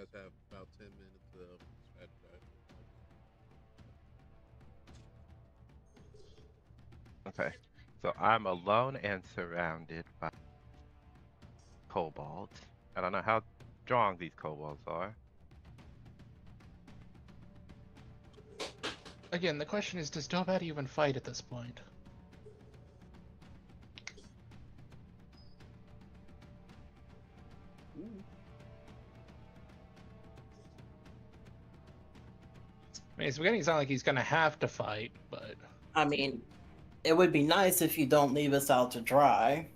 guys have about 10 minutes of strategizing. Okay. So I'm alone and surrounded by kobolds. I don't know how strong these kobolds are. Again, the question is, does Dobat even fight at this point? I mean, it's beginning to sound like he's gonna have to fight, but I mean, it would be nice if you don't leave us out to dry.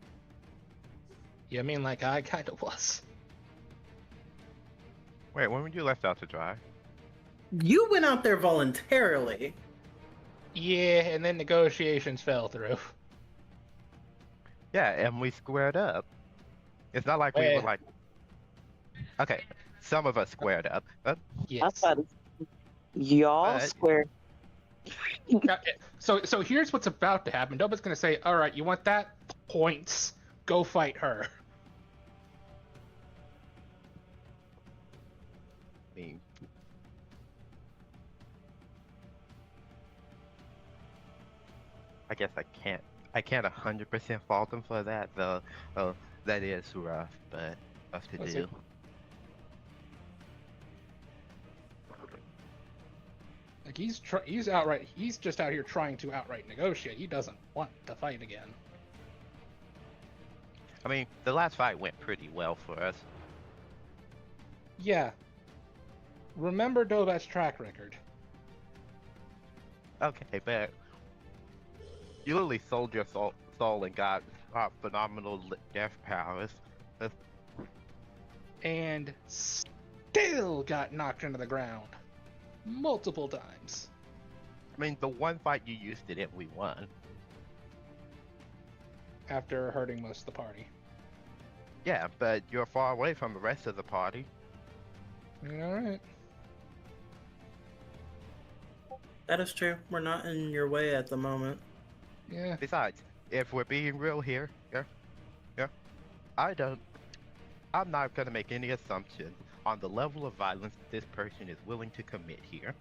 yeah, I mean, like I kind of was. Wait, when were you left out to dry? You went out there voluntarily. Yeah, and then negotiations fell through. Yeah, and we squared up. It's not like we were Well, like, okay, some of us squared up, I yes. thought y'all but square. So here's what's about to happen. Dobat's gonna say, "All right, you want that? Points. Go fight her." I mean, I guess I can't 100% fault him for that, though. Oh, that is rough, but rough to That's do. it. Like he's just out here trying to outright negotiate. He doesn't want to fight again. I mean, the last fight went pretty well for us. Yeah. Remember Dobat's track record. Okay, but you literally sold your soul and got phenomenal death powers. And still got knocked into the ground. Multiple times. I mean, the one fight you used it in, we won. After hurting most of the party. Yeah, but you're far away from the rest of the party. Alright. That is true. We're not in your way at the moment. Yeah. Besides, if we're being real here, yeah, I'm not gonna make any assumptions on the level of violence this person is willing to commit here.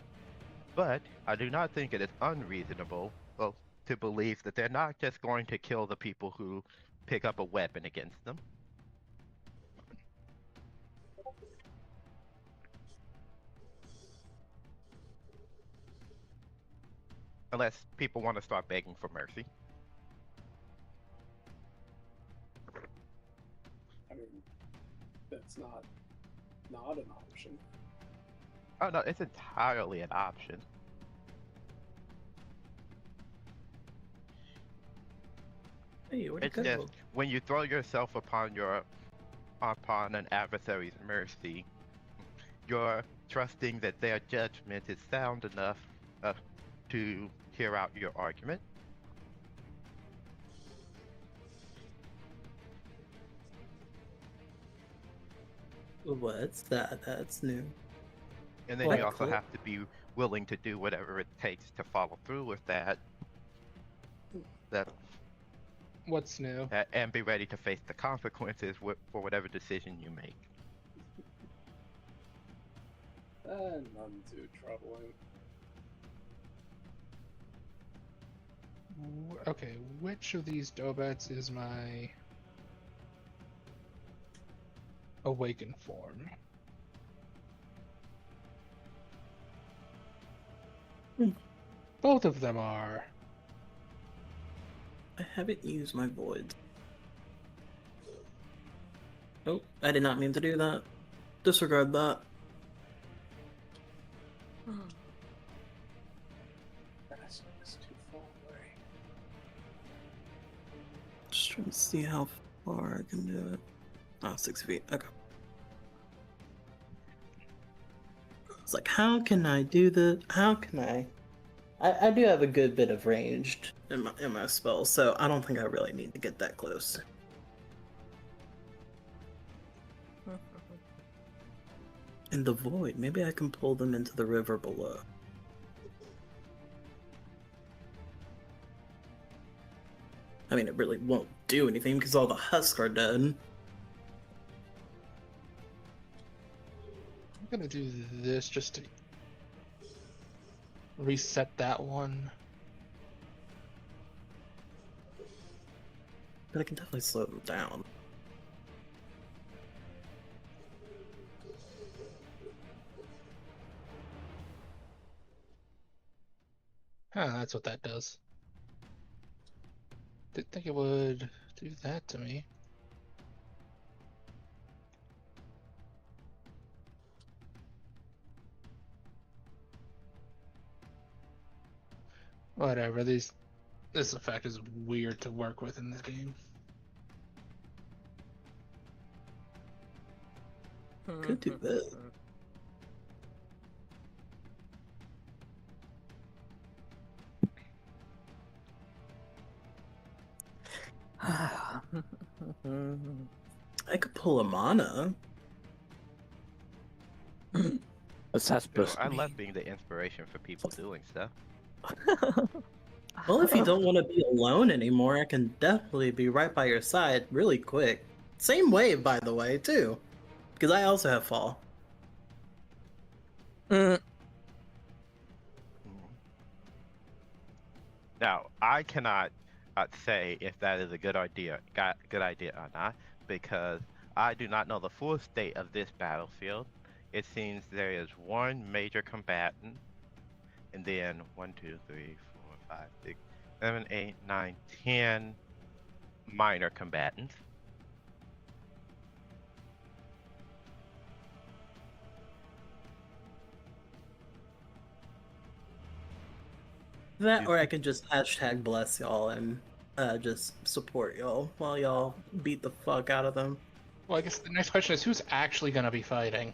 But I do not think it is unreasonable, well, to believe that they're not just going to kill the people who pick up a weapon against them. Unless people want to start begging for mercy. I mean, that's not an option. Oh no, it's entirely an option. Hey, where'd It's it go? just when you throw yourself upon an adversary's mercy, you're trusting that their judgment is sound enough to hear out your argument. What's that? That's new. And then Well, you also cool. have to be willing to do whatever it takes to follow through with that. What's new? And be ready to face the consequences for whatever decision you make. None too troubling. Okay, which of these Dobats is my awakened form? Both of them are. I haven't used my void. Oh, I did not mean to do that. Disregard that. That's too far away. Just trying to see how far I can do it. Oh, 6 feet. Okay. It's like, how can I do the? How can I? I do have a good bit of ranged in my spell, so I don't think I really need to get that close. In the void, maybe I can pull them into the river below. I mean, it really won't do anything because all the husks are dead. gonna do this just to reset that one. But I can definitely slow them down. Huh, that's what that does. Didn't think it would do that to me. Whatever, this effect is weird to work with in this game. Could do that. I could pull a mana. What's that supposed I to love mean? being the inspiration for people doing stuff. Well, if you don't want to be alone anymore, I can definitely be right by your side really quick. Same wave, by the way, too. Because I also have fall. Mm, Now, I cannot say if that is a good idea or not, because I do not know the full state of this battlefield. It seems there is one major combatant, and then 1, 2, 3, 4, 5, 6, 7, 8, 9, 10 minor combatants. That, or I can just hashtag bless y'all and just support y'all while y'all beat the fuck out of them. Well, I guess the next question is who's actually gonna be fighting?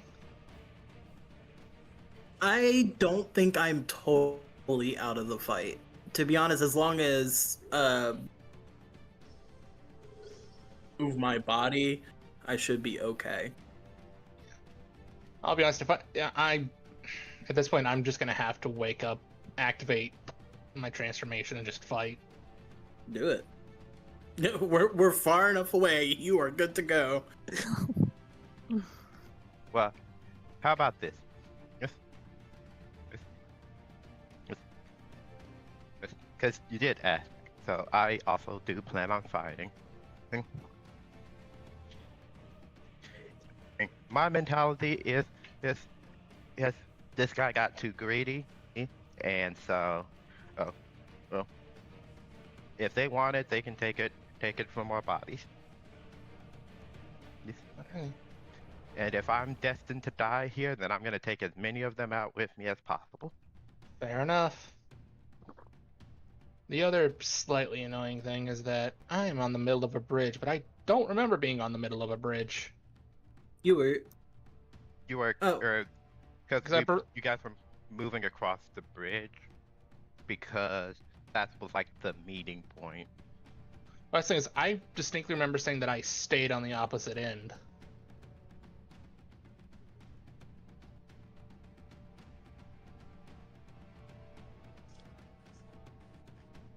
I don't think I'm totally out of the fight. To be honest, as long as move my body, I should be okay. I'll be honest, if I at this point I'm just gonna have to wake up, activate my transformation, and just fight. Do it. We're far enough away. You are good to go. Well, how about this? Because you did ask, so I also do plan on fighting. My mentality is this guy got too greedy, and so, well, if they want it, they can take it from more bodies. Okay. And if I'm destined to die here, then I'm gonna take as many of them out with me as possible. Fair enough. The other slightly annoying thing is that I am on the middle of a bridge, but I don't remember being on the middle of a bridge. You were. You were, Oh. because you guys were moving across the bridge, because that was like the meeting point. Last thing is, I distinctly remember saying that I stayed on the opposite end.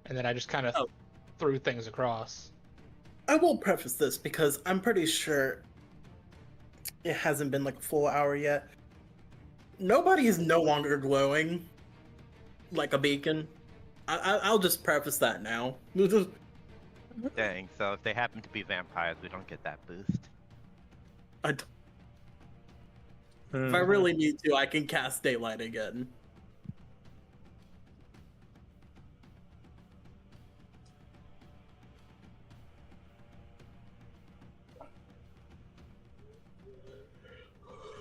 And then I just kind of threw things across. I will preface this because I'm pretty sure it hasn't been like a full hour yet. Nobody is no longer glowing like a beacon. I'll just preface that now. Dang, so if they happen to be vampires, we don't get that boost. If I really need to, I can cast daylight again.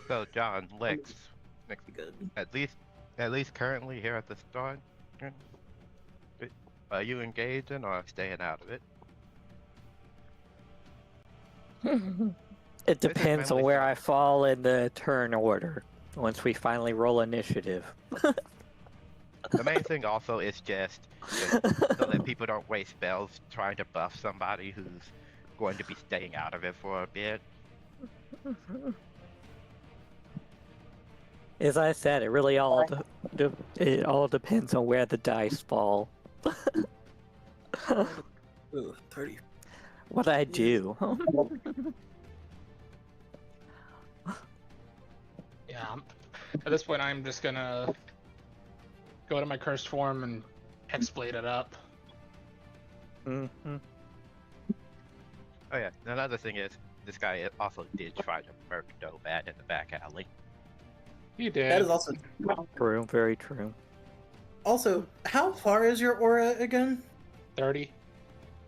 So John, Lex, Good. at least currently here at the start, are you engaging or staying out of it? It depends on mainly where so- I fall in the turn order once we finally roll initiative. The main thing also is just so that people don't waste spells trying to buff somebody who's going to be staying out of it for a bit. As I said, it really all it all depends on where the dice fall. Ooh, 30. What I do. Yeah, At this point, I'm just gonna go to my cursed form and hexblade it up. Mm-hmm. Oh yeah, another thing is, this guy also did try to murder Dobat in the back alley. You did. That is also True, very true. also. How far is your aura again? 30.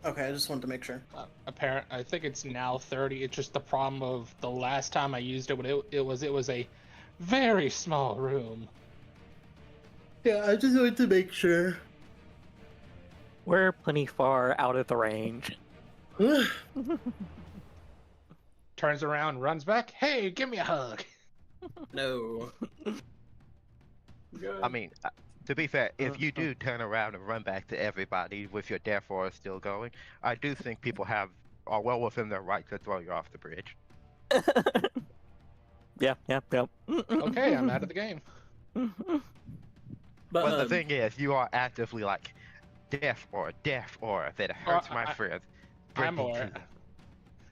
Okay, I just wanted to make sure. I think it's now 30. It's just the problem of the last time I used it, when it was a very small room. Yeah, I just wanted to make sure. We're plenty far out of the range. Turns around, runs back. Hey, give me a hug. No. Good. I mean, to be fair, if you do turn around and run back to everybody with your death aura still going, I do think people are well within their right to throw you off the bridge. Yeah. Okay, I'm out of the game. But the thing is, you are actively like, death aura, that hurts my friends. I'm Breaking aware. to them.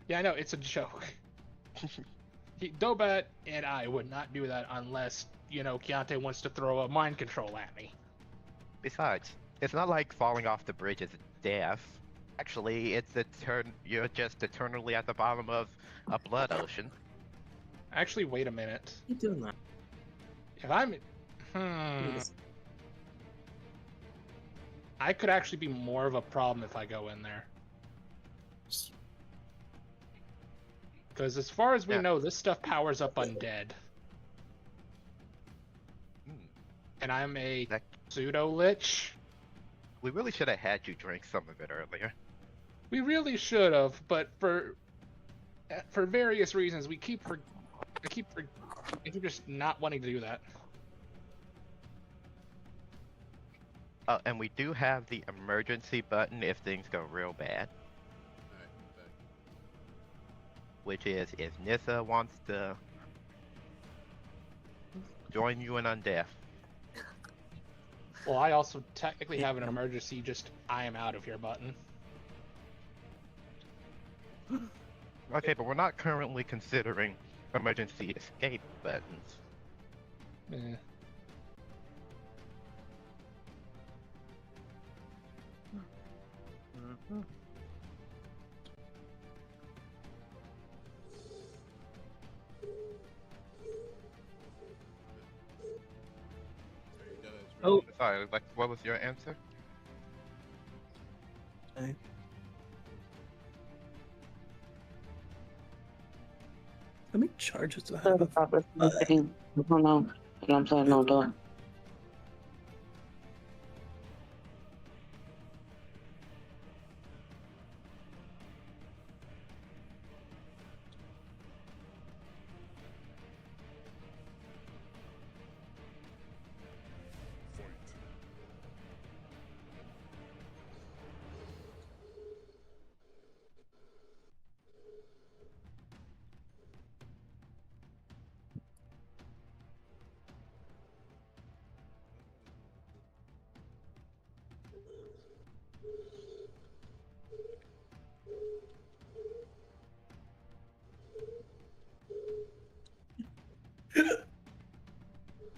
Yeah, I know, it's a joke. Dobat and I would not do that unless, Keontae wants to throw a mind control at me. Besides, it's not like falling off the bridge is death. Actually, you're just eternally at the bottom of a blood ocean. Actually, wait a minute. You doing that? If I'm... I could actually be more of a problem if I go in there. Because as far as we know, this stuff powers up undead. And I'm a pseudo-lich. We really should have had you drink some of it earlier. We really should have, but for various reasons, I keep just not wanting to do that. And we do have the emergency button if things go real bad. Which is, if Nissa wants to join you in Undeath. Well, I also technically have an emergency, just I am out of here button. Okay, but we're not currently considering emergency escape buttons. Eh. Oh, sorry. Like, what was your answer? Okay. How many charges do I have? I don't know. And I'm planning on doing.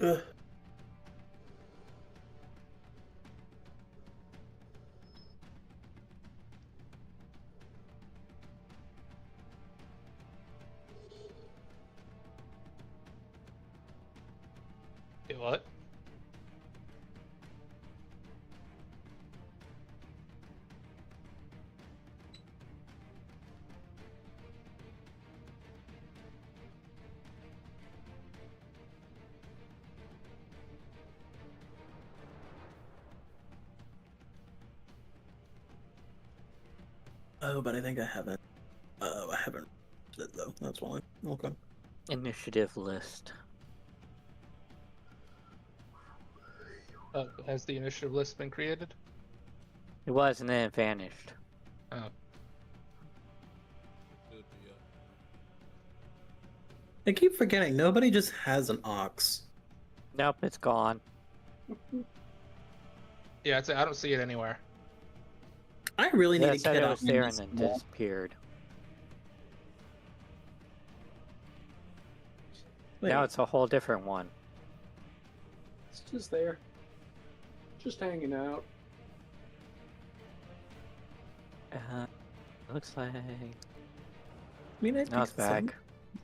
Ugh. Wait, what? Oh, but I think I haven't. I haven't it though. That's why. Okay. Initiative list. Has the initiative list been created? It was, and then it vanished. Oh. I keep forgetting. Nobody just has an ox. Nope, it's gone. Yeah, I don't see it anywhere. I really need Yeah, to it said get it out. was there and then disappeared. Now Wait. it's a whole different one. It's just there. Just hanging out. Looks like I mean, I now it's think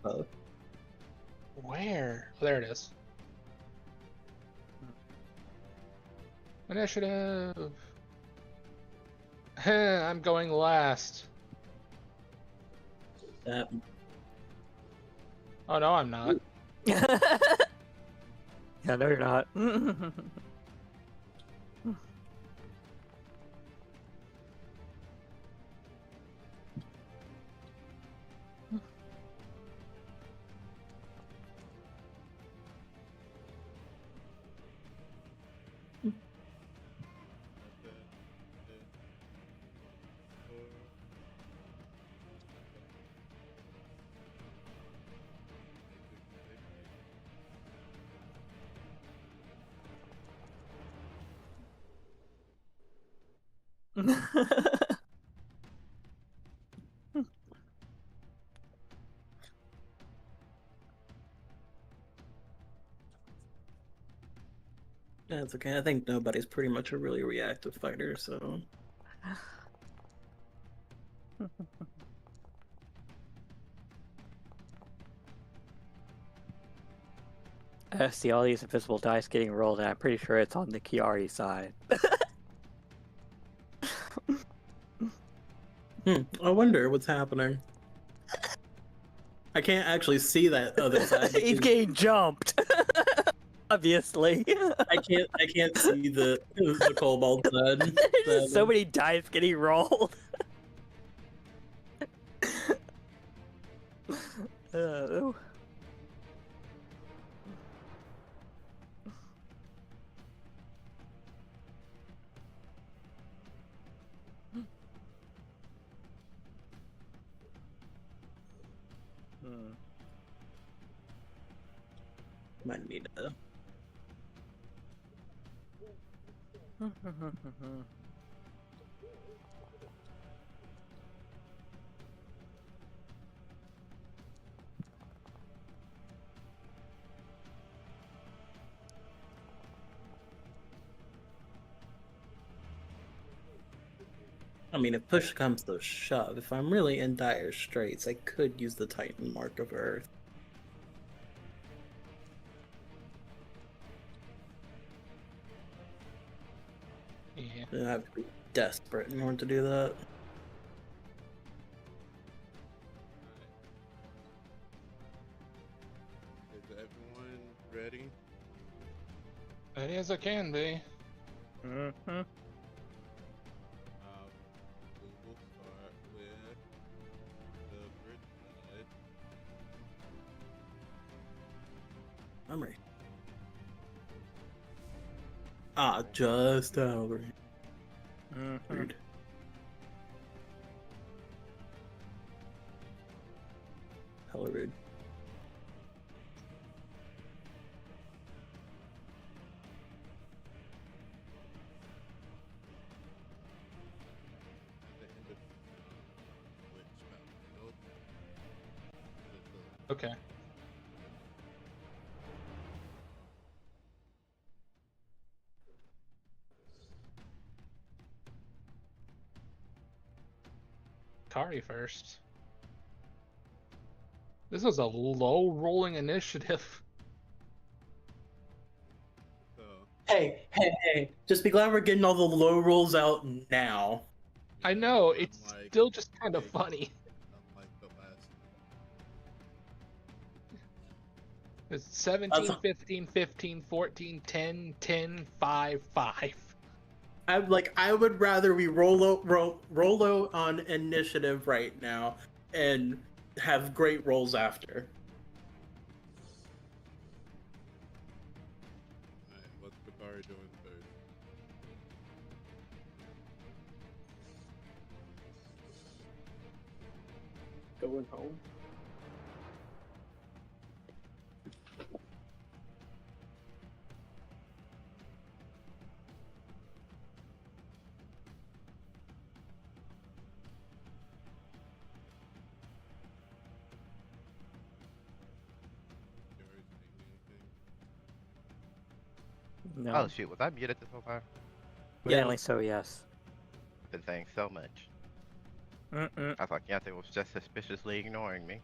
some- back. Where? Oh, there it is. Initiative. I'm going last. that Oh no, I'm not. Yeah, no, you're not. That's okay. I think nobody's pretty much a really reactive fighter, so I see all these invisible dice getting rolled, and I'm pretty sure it's on the Kiari side. I wonder what's happening. I can't actually see that other side. He's because getting jumped. Obviously. I can't see the cobalt side. There's just so many dice getting rolled. Oh. Might need to. I mean, if push comes to shove, if I'm really in dire straits, I could use the Titan Mark of Earth. Yeah. I have to be desperate in order to do that. Is everyone ready? Ready as I can be. Mhm. We will start with the bridge side. I'm ready. Ah, just over. Rude. Hella rude. At the end of which battlefield. Okay. Kari first. This was a low rolling initiative. So, Hey. Just be glad we're getting all the low rolls out now. I know, it's Unlike still just kind of big- funny. unlike the last It's 17, 15, 15, 14, 10, 10, 5, 5. I would rather we roll out on initiative right now and have great rolls after. Alright, what's Bakari doing first? Going home. No. Oh shoot, was I muted this whole time? Evidently so, yes. I've been saying so much. Mm-mm. I thought Yante was just suspiciously ignoring me.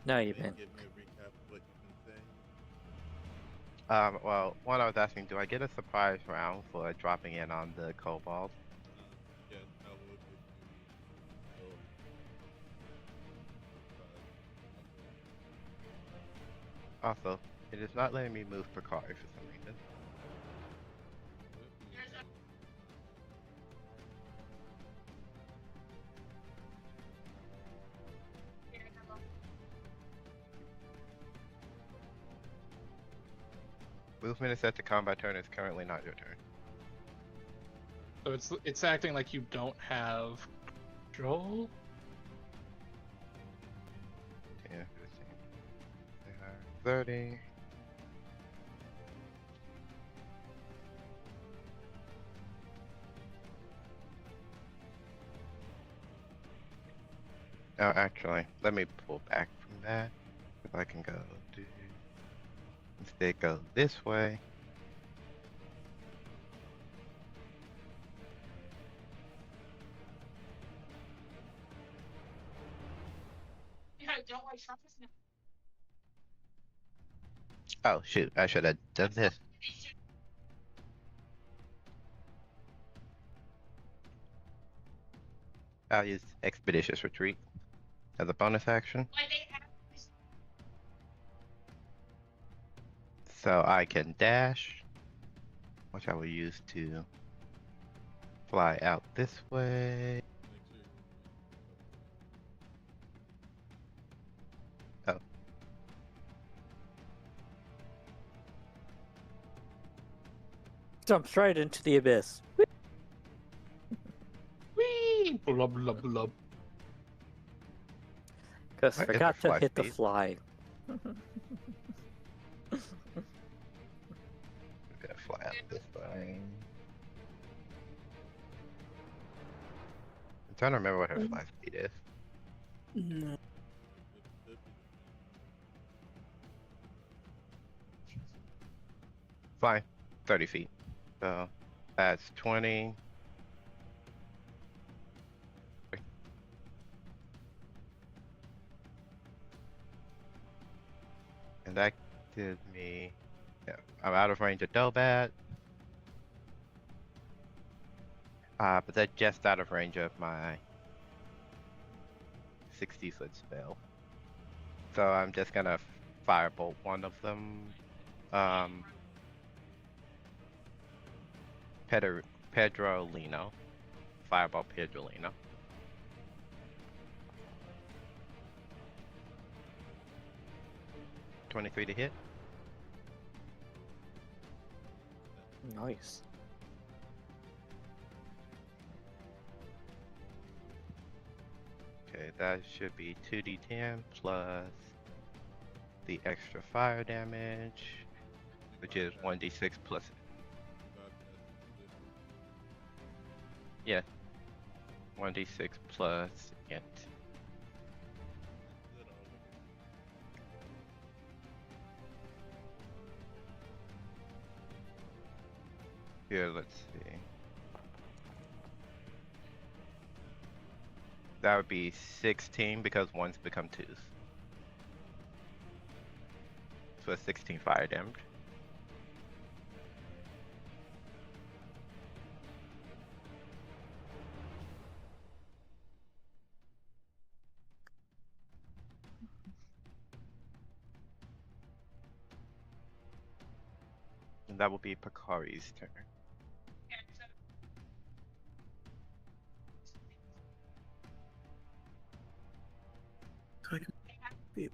No, Can you've you been. give me a recap of what you've been saying? Well, one I was asking, do I get a surprise round for dropping in on the kobold? Yes, I will give you. Also, it is not letting me move Picard for some reason. Movement is set to combat turn. Is currently not your turn. So it's acting like you don't have control. 10, 15, 30. Oh, actually, let me pull back from that. If I can go do. Instead, go this way. Oh shoot, I should have done this. I'll use Expeditious Retreat as a bonus action. So I can dash, which I will use to fly out this way. Oh. Jump straight into the abyss. Whee! Blub blub blub. Because What is forgot the to fly hit the speed? fly. Gotta fly out this way. I'm trying to remember what her fly speed is. No. Fine, 30 feet. So that's 20. And that gives me. Yeah, I'm out of range of Dobat. But that's just out of range of my 60-foot spell. So I'm just gonna firebolt one of them. Pedro Lino. Fireball Pedro Lino. $23 to hit. Nice. Okay, that should be 2d10 plus the extra fire damage, which is 1d6 plus. Yeah, 1d6 plus int. Here, let's see. That would be 16 because ones become twos. So it's 16 fire damage. And that will be Pakari's turn. I can be-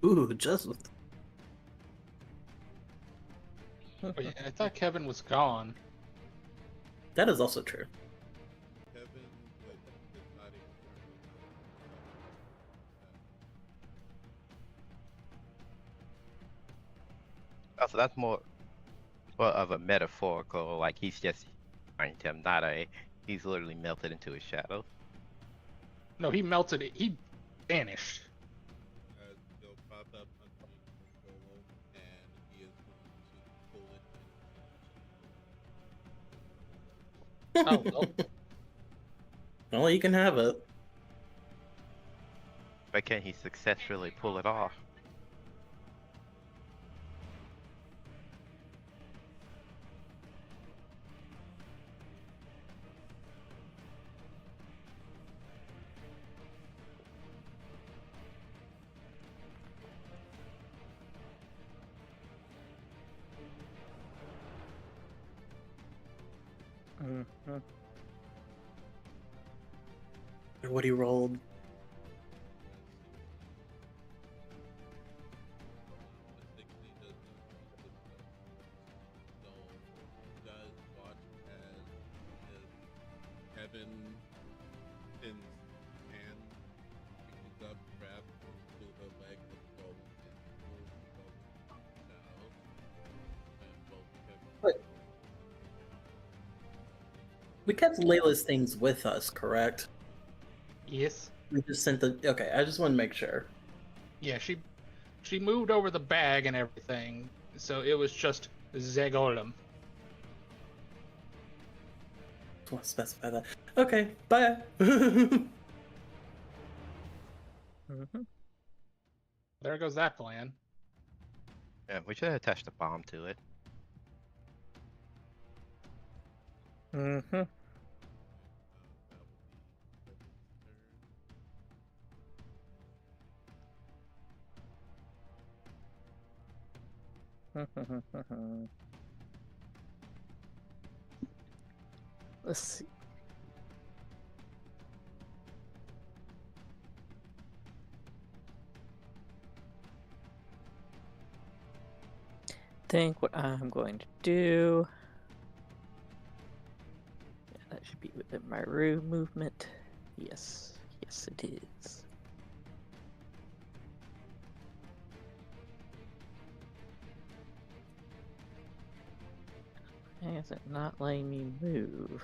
Ooh, just with Oh, yeah, I thought Kevin was gone. that is also true. Kevin so that's more of a metaphorical, like he's just behind him, not a he's literally melted into his shadow. No, he melted it. He vanished. They'll pop up underneath the golem, and he is going to pull it into Oh, well. Well, you can have it. But can he successfully pull it off? Mm-hmm. What he rolled. the 60 does not so does watch as Kevin pins hand reaches up, grabs to the leg of the golem and pulls the golem down. And both Kevin Wait. We kept Layla's things with us, correct? Yes. We just sent the. Okay, I just want to make sure. Yeah, she moved over the bag and everything, so it was just Zegolem. Just want to specify that. Okay, bye. Mm-hmm. There goes that plan. Yeah, we should have attached a bomb to it. Mm-hmm. Let's see. Think what I'm going to do. Yeah, that should be within my room movement. Yes, yes, it is. Why is it not letting me move?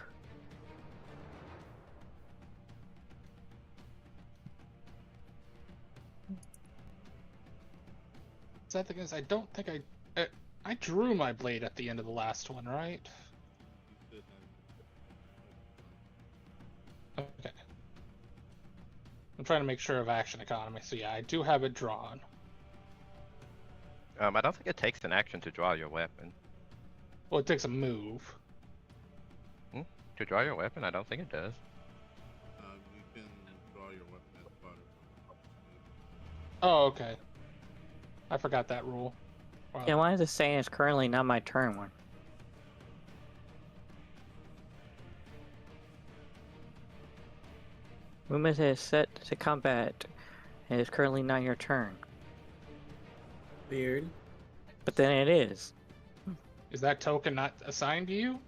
Sad thing is, I don't think I drew my blade at the end of the last one, right? Okay. I'm trying to make sure of action economy, so yeah, I do have it drawn. I don't think it takes an action to draw your weapon. Well, it takes a move. To draw your weapon, I don't think it does. You can draw your weapon as part of Oh, okay. I forgot that rule. Wow. Yeah, why is it saying it's currently not my turn one? Movement is set to combat and it's currently not your turn. Weird. But then it is. Is that token not assigned to you?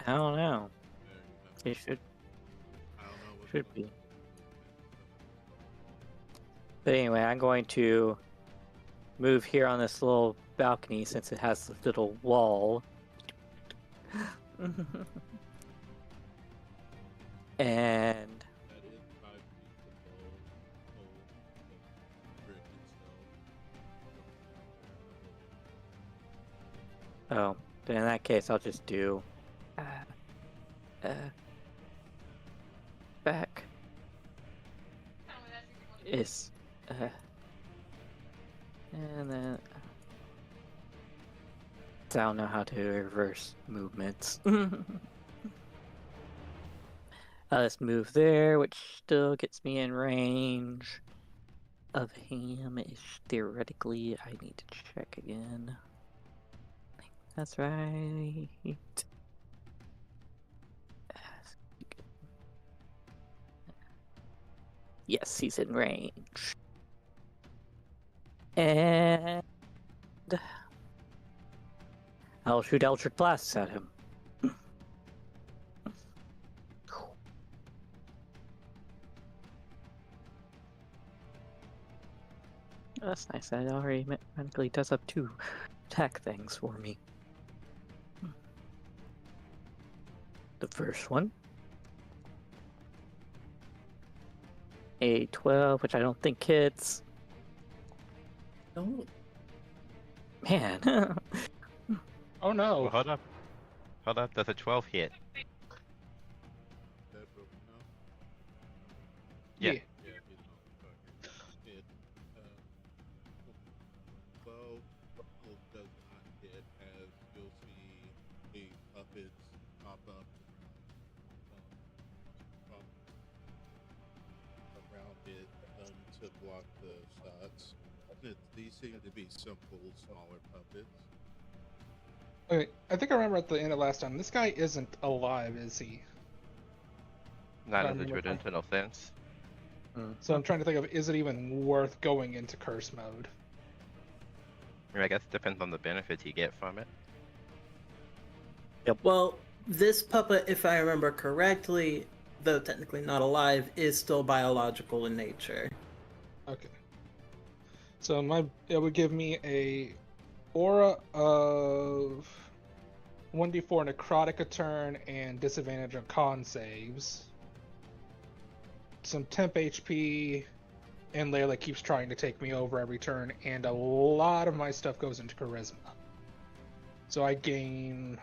I don't know. there you It should go. I don't know what should be. But anyway, I'm going to move here on this little balcony since it has this little wall. And that is 5 feet below the brick itself. oh, then in that case, I'll just do back is and then I don't know how to reverse movements. Let's move there, which still gets me in range of him. Ish. Theoretically, I need to check again. That's right. Yes, he's in range. And I'll shoot Eldritch Blasts at him. That's nice. That already mechanically does up 2. attack things for me. The first one. A 12, which I don't think hits. Don't. Man. Oh no. Well, hold up. Hold up. Does a 12 hit? That broke now. Yeah. Yeah. Yeah, he's not fucking hit. 12 does not hit, as you'll see the puppets pop up from around it to block the shots. These seem to be simple, smaller puppets. Okay, I think I remember at the end of last time, this guy isn't alive, is he? Not I in the remember correctly. traditional sense. So I'm trying to think of, is it even worth going into curse mode? I mean, I guess it depends on the benefits you get from it. Well, this puppet, if I remember correctly, though technically not alive, is still biological in nature. Okay. So it would give me a aura of 1d4 necrotic a turn and disadvantage on con saves. Some temp HP, and Layla keeps trying to take me over every turn, and a lot of my stuff goes into charisma. So I gain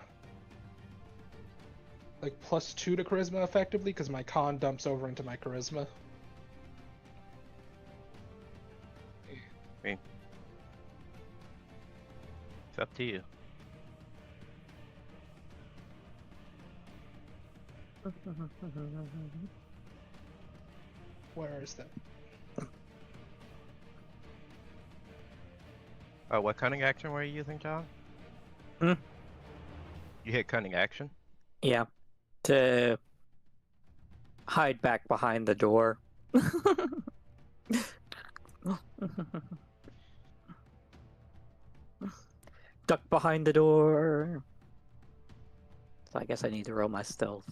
like +2 to charisma effectively, because my con dumps over into my charisma. It's up to you. Where is that? What cunning action were you using, John? Hmm? You hit cunning action? Yeah. To hide back behind the door. Duck behind the door. So I guess I need to roll my stealth.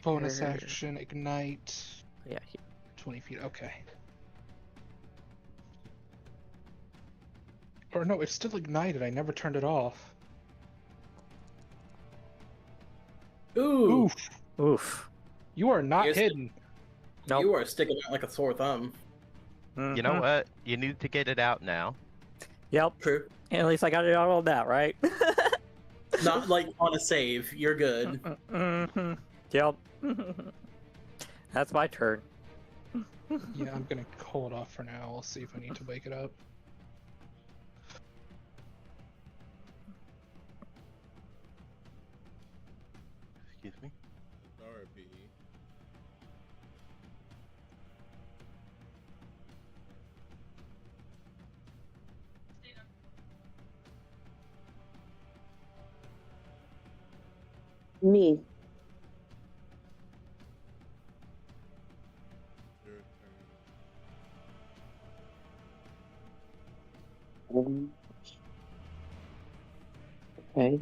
Bonus Here. action, ignite. Yeah. 20 feet, okay. Or no, it's still ignited. I never turned it off. Ooh, Oof. Oof. You are not Yes. hidden. Nope. you are sticking out like a sore thumb. You know Mhm. what? You need to get it out now. Yep. True. At least I got it out on that, right? Not like on a save. You're good. Mhm. Yep. That's my turn. Yeah, I'm gonna hold off for now. I'll see if I need to wake it up. Excuse me. Darby. Me. Your turn. Okay.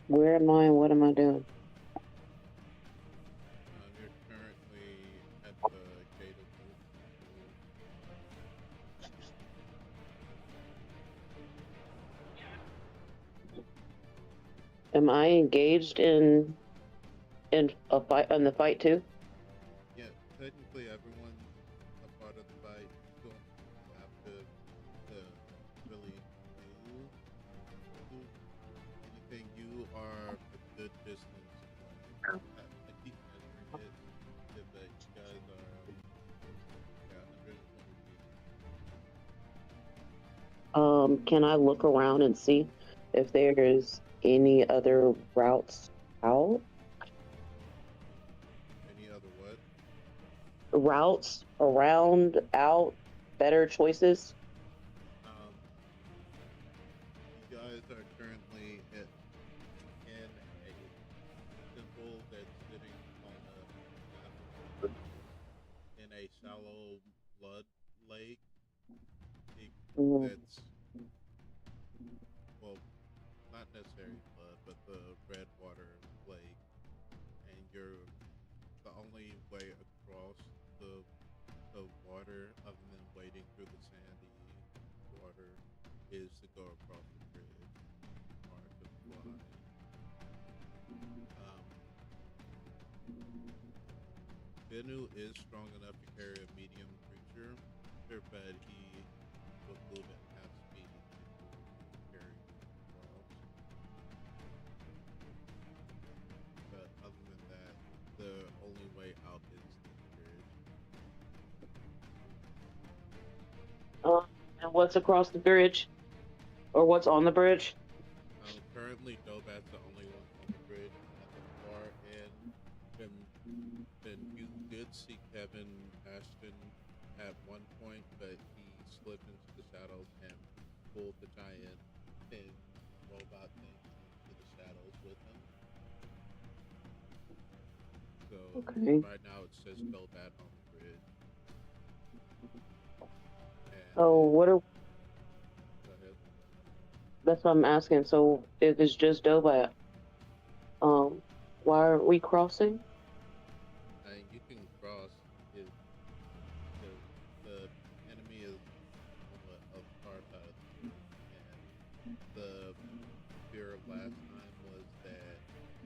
Where am I and what am I doing? You're currently at the gate of the Am I engaged in a fight in the fight too? Yeah, technically everyone's a part of the fight. You don't have to really do anything. You are a good distance away. I keep measuring it, but you guys are 120 feet. Can I look around and see if there's any other routes out? Any other what? Routes around, out, better choices? You guys are currently in a temple that's sitting on in a shallow blood lake. Mhm. That's, well, not necessarily blood, but the red water lake, and you're the only way across the water, other than wading through the sandy water, is to go across the bridge or to fly. Benu is strong enough to carry a medium creature, but he will move at half speed to carry across. But other than that, the only way out is the bridge. And what's across the bridge? Or what's on the bridge? Currently, Dobat's the only one on the bridge at the far end. And you did see Kevin Ashton at one point, but he slipped into the shadows and pulled the giant pin robot thing into the shadows with him. So right now it's just Dobat on the bridge. And Oh, what are? go ahead. That's what I'm asking. So if it's just Dobat, why aren't we crossing? And you can cross if the enemy is on the far side of the bridge, and the fear last time was that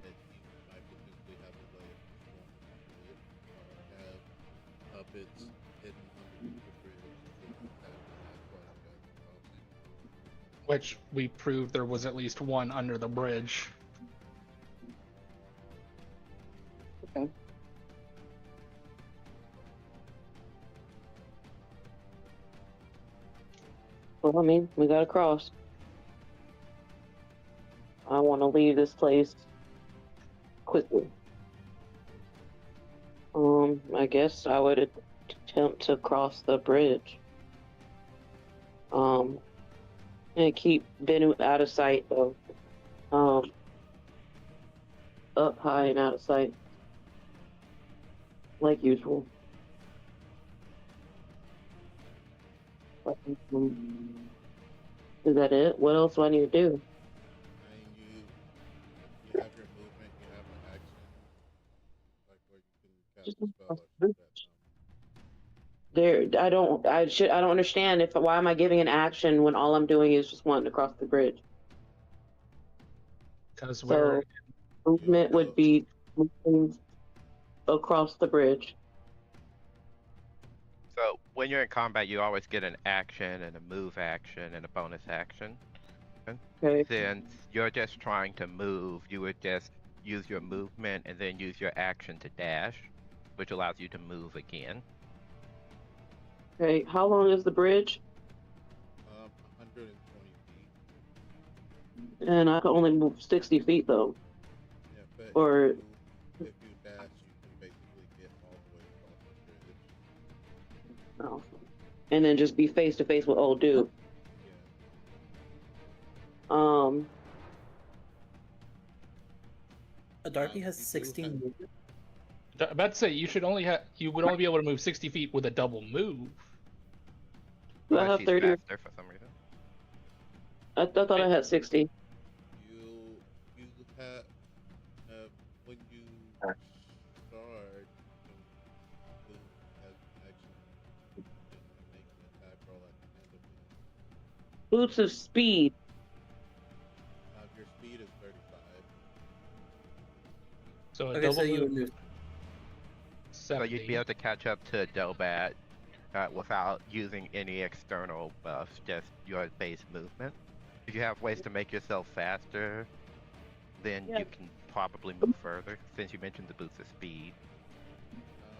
you might potentially have a way of destroying the bridge or have puppets hidden underneath the bridge, and that's why you guys are crossing. Which we proved there was at least one under the bridge. Okay. Well, I mean, we gotta cross. I want to leave this place quickly. I guess I would attempt to cross the bridge. And keep Benu out of sight of, up high and out of sight, like usual. Is that it? What else do I need to do? And you have your movement, you have an action, like where you can cast Just a spell or cross shoot at them. I don't understand why am I giving an action when all I'm doing is just wanting to cross the bridge? Because So movement would be moving across the bridge. So when you're in combat, you always get an action and a move action and a bonus action. Okay. Since you're just trying to move, you would just use your movement and then use your action to dash, which allows you to move again. Okay. How long is the bridge? 120 feet. And I can only move 60 feet though. Yeah, but Or if you dash, you can basically get all the way across the bridge. no. And then just be face to face with old dude. Yeah. Darby has You do 16 have- movement. I'm about to say you would only be able to move 60 feet with a double move. Do I Unless have he's 30? faster for some reason. I thought I had 60. You have when you start, you can move as an action and make an attack roll at the end of it. Boots of speed. Your speed is 35. So a Okay, double so you move, would move. 70. So you'd be able to catch up to Delbat without using any external buffs, just your base movement. If you have ways to make yourself faster, then Yeah. you can probably move further, since you mentioned the boost of speed.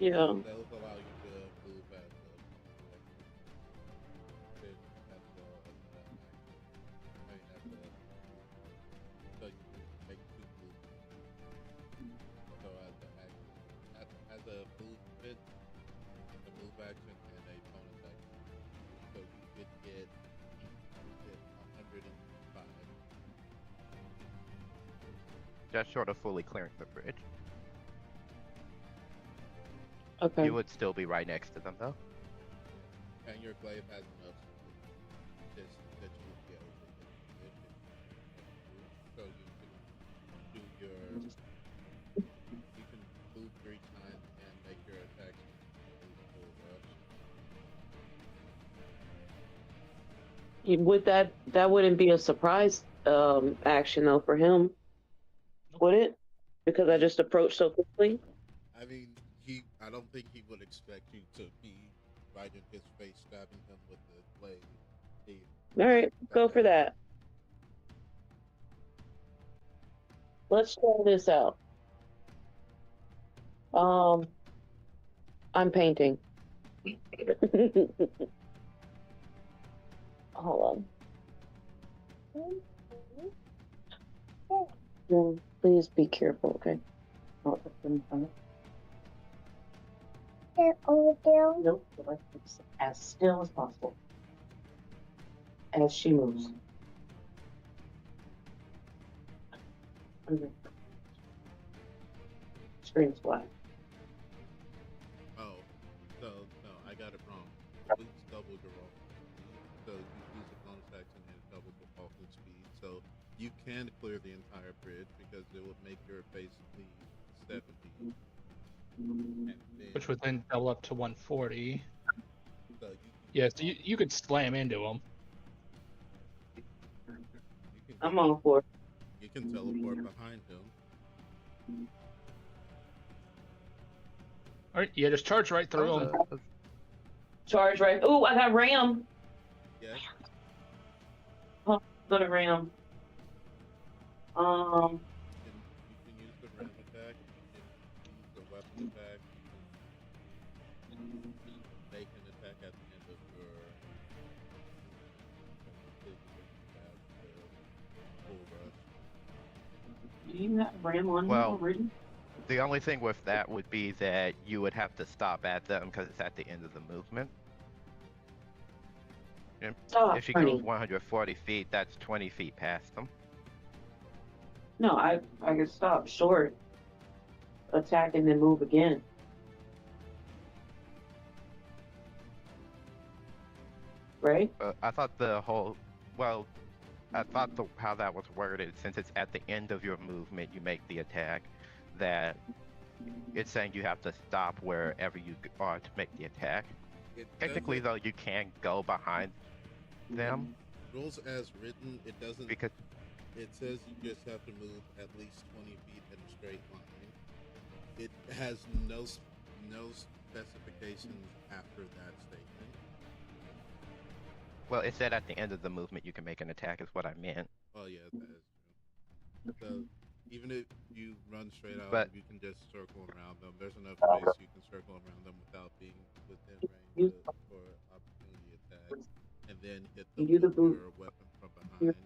Yeah. Those allow you to move as so you can make two moves. So as a movement, a move action and a bonus action. So you could get 105. Just short of fully clearing the bridge. Okay. You would still be right next to them, though. And your glaive has enough distance that you would be able to hit it. So you can move 3 times and make your attacks. Would that wouldn't be a surprise action though for him, would it? Because I just approached so quickly. I mean, I don't think he would expect you to be right in his face, stabbing him with the blade. All right, go for that. Let's try this out. I'm painting. Hold on. Please be careful, okay? Oh, nope, as still as possible. As she moves. Screen's black. Oh, so no, I got it wrong. Please double your roll. So you use a bonus action and double your walking speed. So you can clear the entire bridge because it would make your basically 70. And then, Which would then double up to 140. so Yeah, so you could slam into him. I'm on for it. You can teleport behind him. All right, yeah, just charge right through him. Charge right. Oh, I got ram. Yeah. Oh, go to ram. You can use the ram attack. You can use the weapon attack. You can make an attack at the end of your full rush. Do you have ram on Well, already? The only thing with that would be that you would have to stop at them because it's at the end of the movement. If she goes 140 feet, that's 20 feet past them. No, I could stop short, attack, and then move again. Right? I thought how that was worded, since it's at the end of your movement, you make the attack, that it's saying you have to stop wherever you are to make the attack. Technically, though, you can go behind them. Rules as written, it doesn't. Because it says you just have to move at least 20 feet in a straight line. It has no specifications after that statement. Well, it said at the end of the movement you can make an attack, is what I meant. Oh yeah, that is true. So even if you run straight out, But you can just circle around them. There's enough space you can circle around them without being within range for opportunity attacks, and then hit them with your weapon from behind.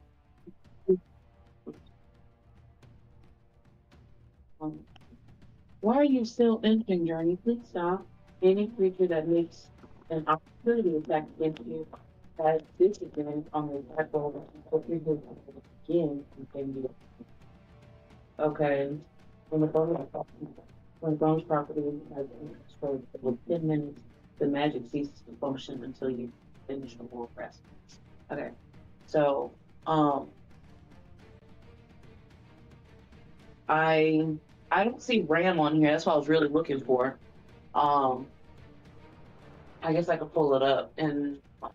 Why are you still entering journey? Please stop. Any creature that makes an opportunity attack against you has disadvantage on the attack roll. If you do it again, you can do it. Okay. When the bonus property has been destroyed within 10 minutes, the magic ceases to function until you finish the war rest. Okay. So, I don't see Ram on here. That's what I was really looking for. I guess I could pull it up and. All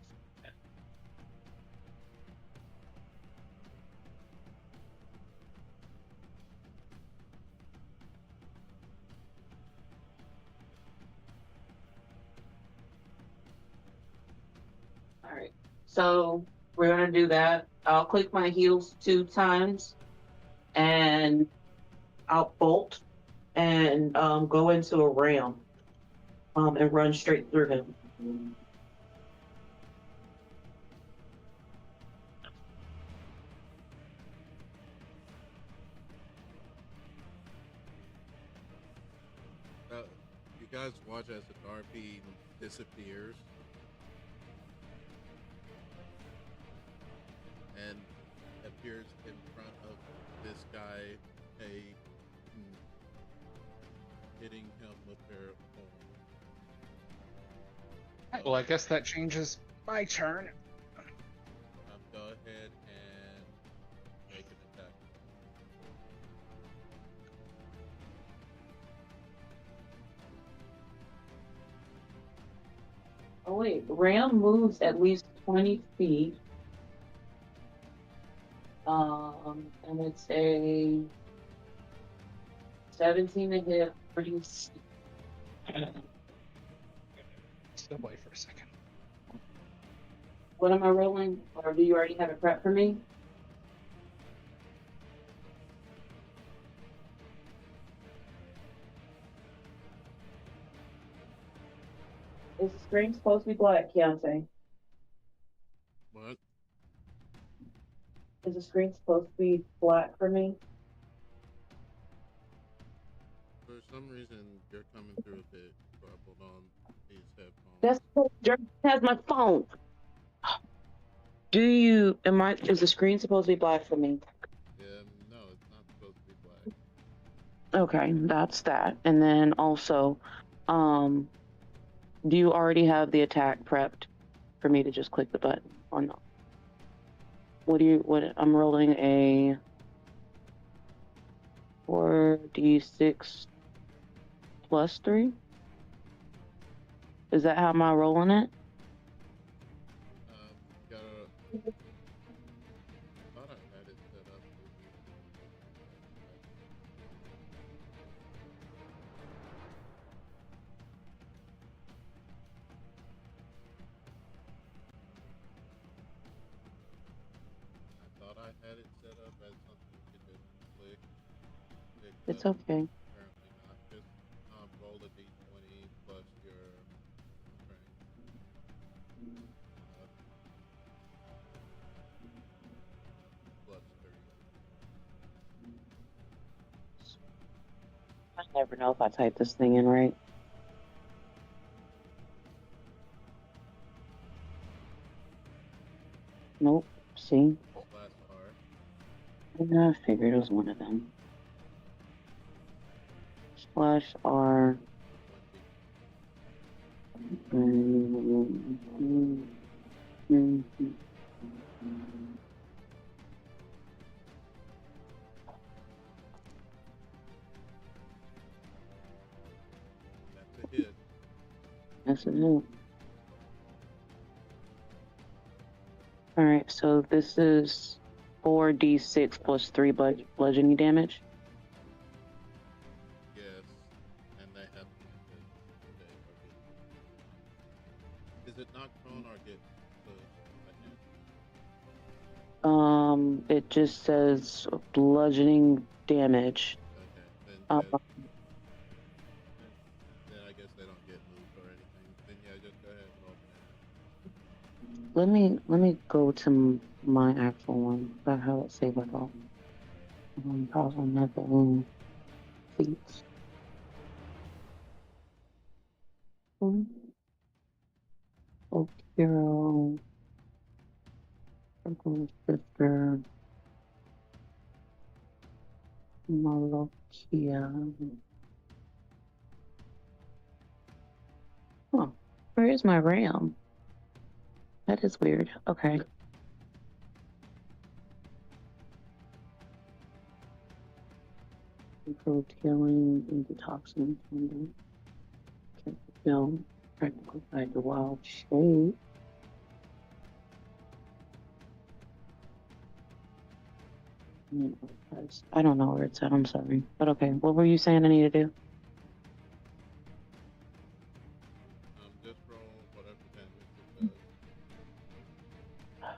right. So we're gonna do that. I'll click my heels 2 times, and I'll bolt and go into a ram and run straight through him. You guys watch as the Darby disappears and appears in front of this guy, hitting him with their horn. Well, I guess that changes my turn. Go ahead and make an attack. Oh wait, Ram moves at least 20 feet And it's a 17 to hit. Step away for a second. What am I rolling? Or do you already have it prepped for me? Is the screen supposed to be black, Keontae? What? Is the screen supposed to be black for me? For some reason, you're coming through a bit garbled on these headphones. That's Jordan has my phone. Is the screen supposed to be black for me? No, it's not supposed to be black. Okay, that's that. And then also, do you already have the attack prepped for me to just click the button or no? I'm rolling a 4d6 plus 3. Is that how am I rolling it? Gotta. I thought I had it set up. I thought I had it set up as something you could just click. It's okay. Apparently not. Just roll a d20 plus your strength. Plus 3. I never know if I type this thing in right. Nope. See? Slash R. Yeah, I figured it was one of them. Slash R. That's a hit. Yes, it is. Alright, so this is 4d6 plus 3 bludgeoning damage. Yes, and they have to Is it knock prone or get It just says bludgeoning damage. Okay, then I guess they don't get moved or anything. Then yeah, just go ahead and roll. Let me go to my actual one. That how it save it all. Pause on Nebu. Feats. Oak Hero. Sister. Malokia. Oh, where is my RAM? That is weird. Okay. Improved healing and detoxing. Film. Practical guide to wild shape. I don't know where it's at. I'm sorry. But okay. What were you saying I need to do? Just roll whatever damage it does.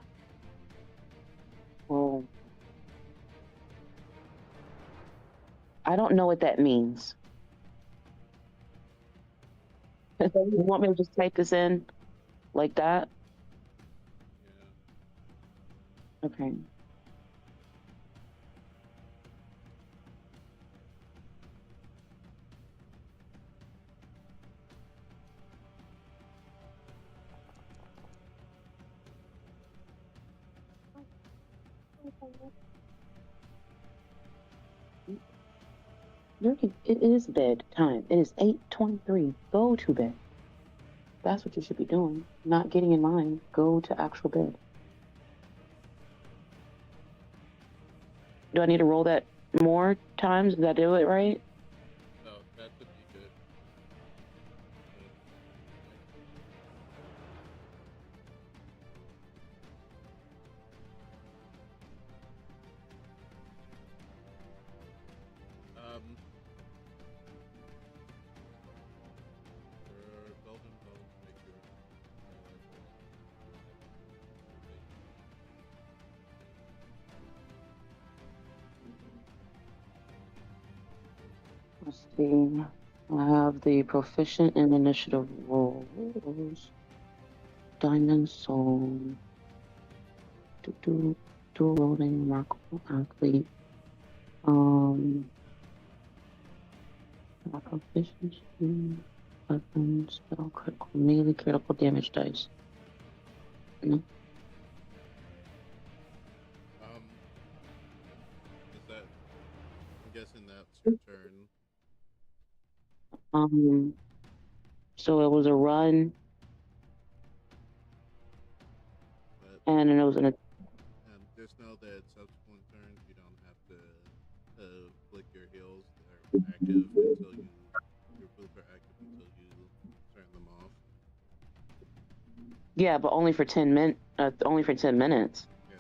Well, I don't know what that means. You want me to just type this in like that? Yeah. Okay. It is bed time. It is 8:23. Go to bed. That's what you should be doing. Not getting in line. Go to actual bed. Do I need to roll that more times? Did I do it right? No, that should be good. Let's see. I have the proficient in initiative rolls. Diamond Soul. Dual rolling, remarkable athlete. Proficiency, weapon, spell, critical, melee, critical damage dice. No. Is that? I'm guessing that's your turn. So it was a run, But, and it was an. and just know that subsequent turns you don't have to flick your heals. They're active until your boots are active until you turn them off. Yeah, but only for 10 only for 10 minutes. Yeah,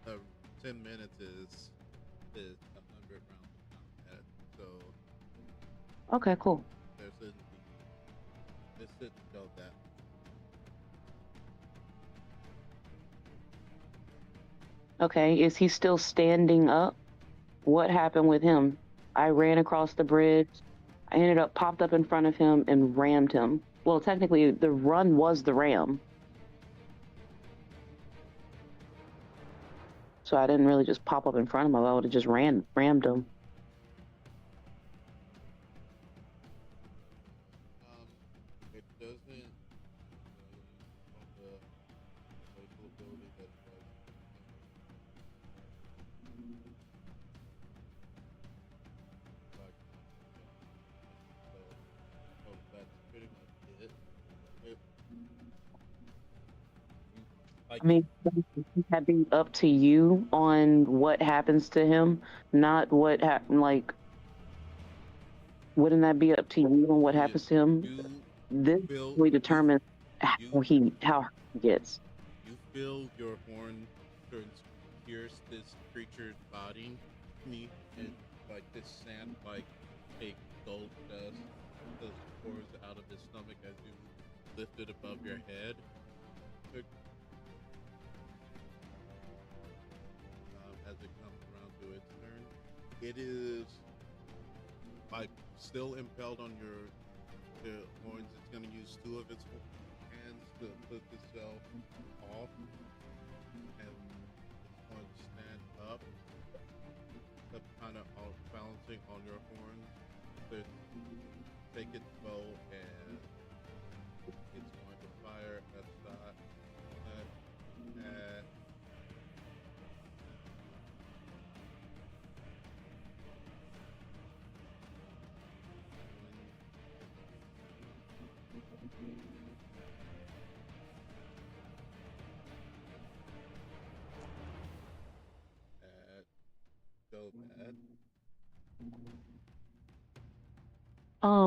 but 10 minutes is 100 rounds of combat. So Okay, cool. this shouldn't go that. Okay, is he still standing up? What happened with him? I ran across the bridge. I ended up popped up in front of him and rammed him. Well, technically, the run was the ram. So I didn't really just pop up in front of him. I would have just rammed him. It doesn't on the local ability that it was. So that's pretty much it. I mean, that be up to you on what happens to him, not what happened. Like, wouldn't that be up to you on what happens to him? This really determines how he gets. You feel your horn pierce this creature's body, and like this sand, like a gold dust, just pours out of his stomach as you lift it above your head. As it comes around to its turn, it is like still impaled on your horns. It's going to use 2 of its hands to lift itself off, and it's going to stand up, kind of balancing on your horns, to take its bow, and it's going to fire a shot at Bad.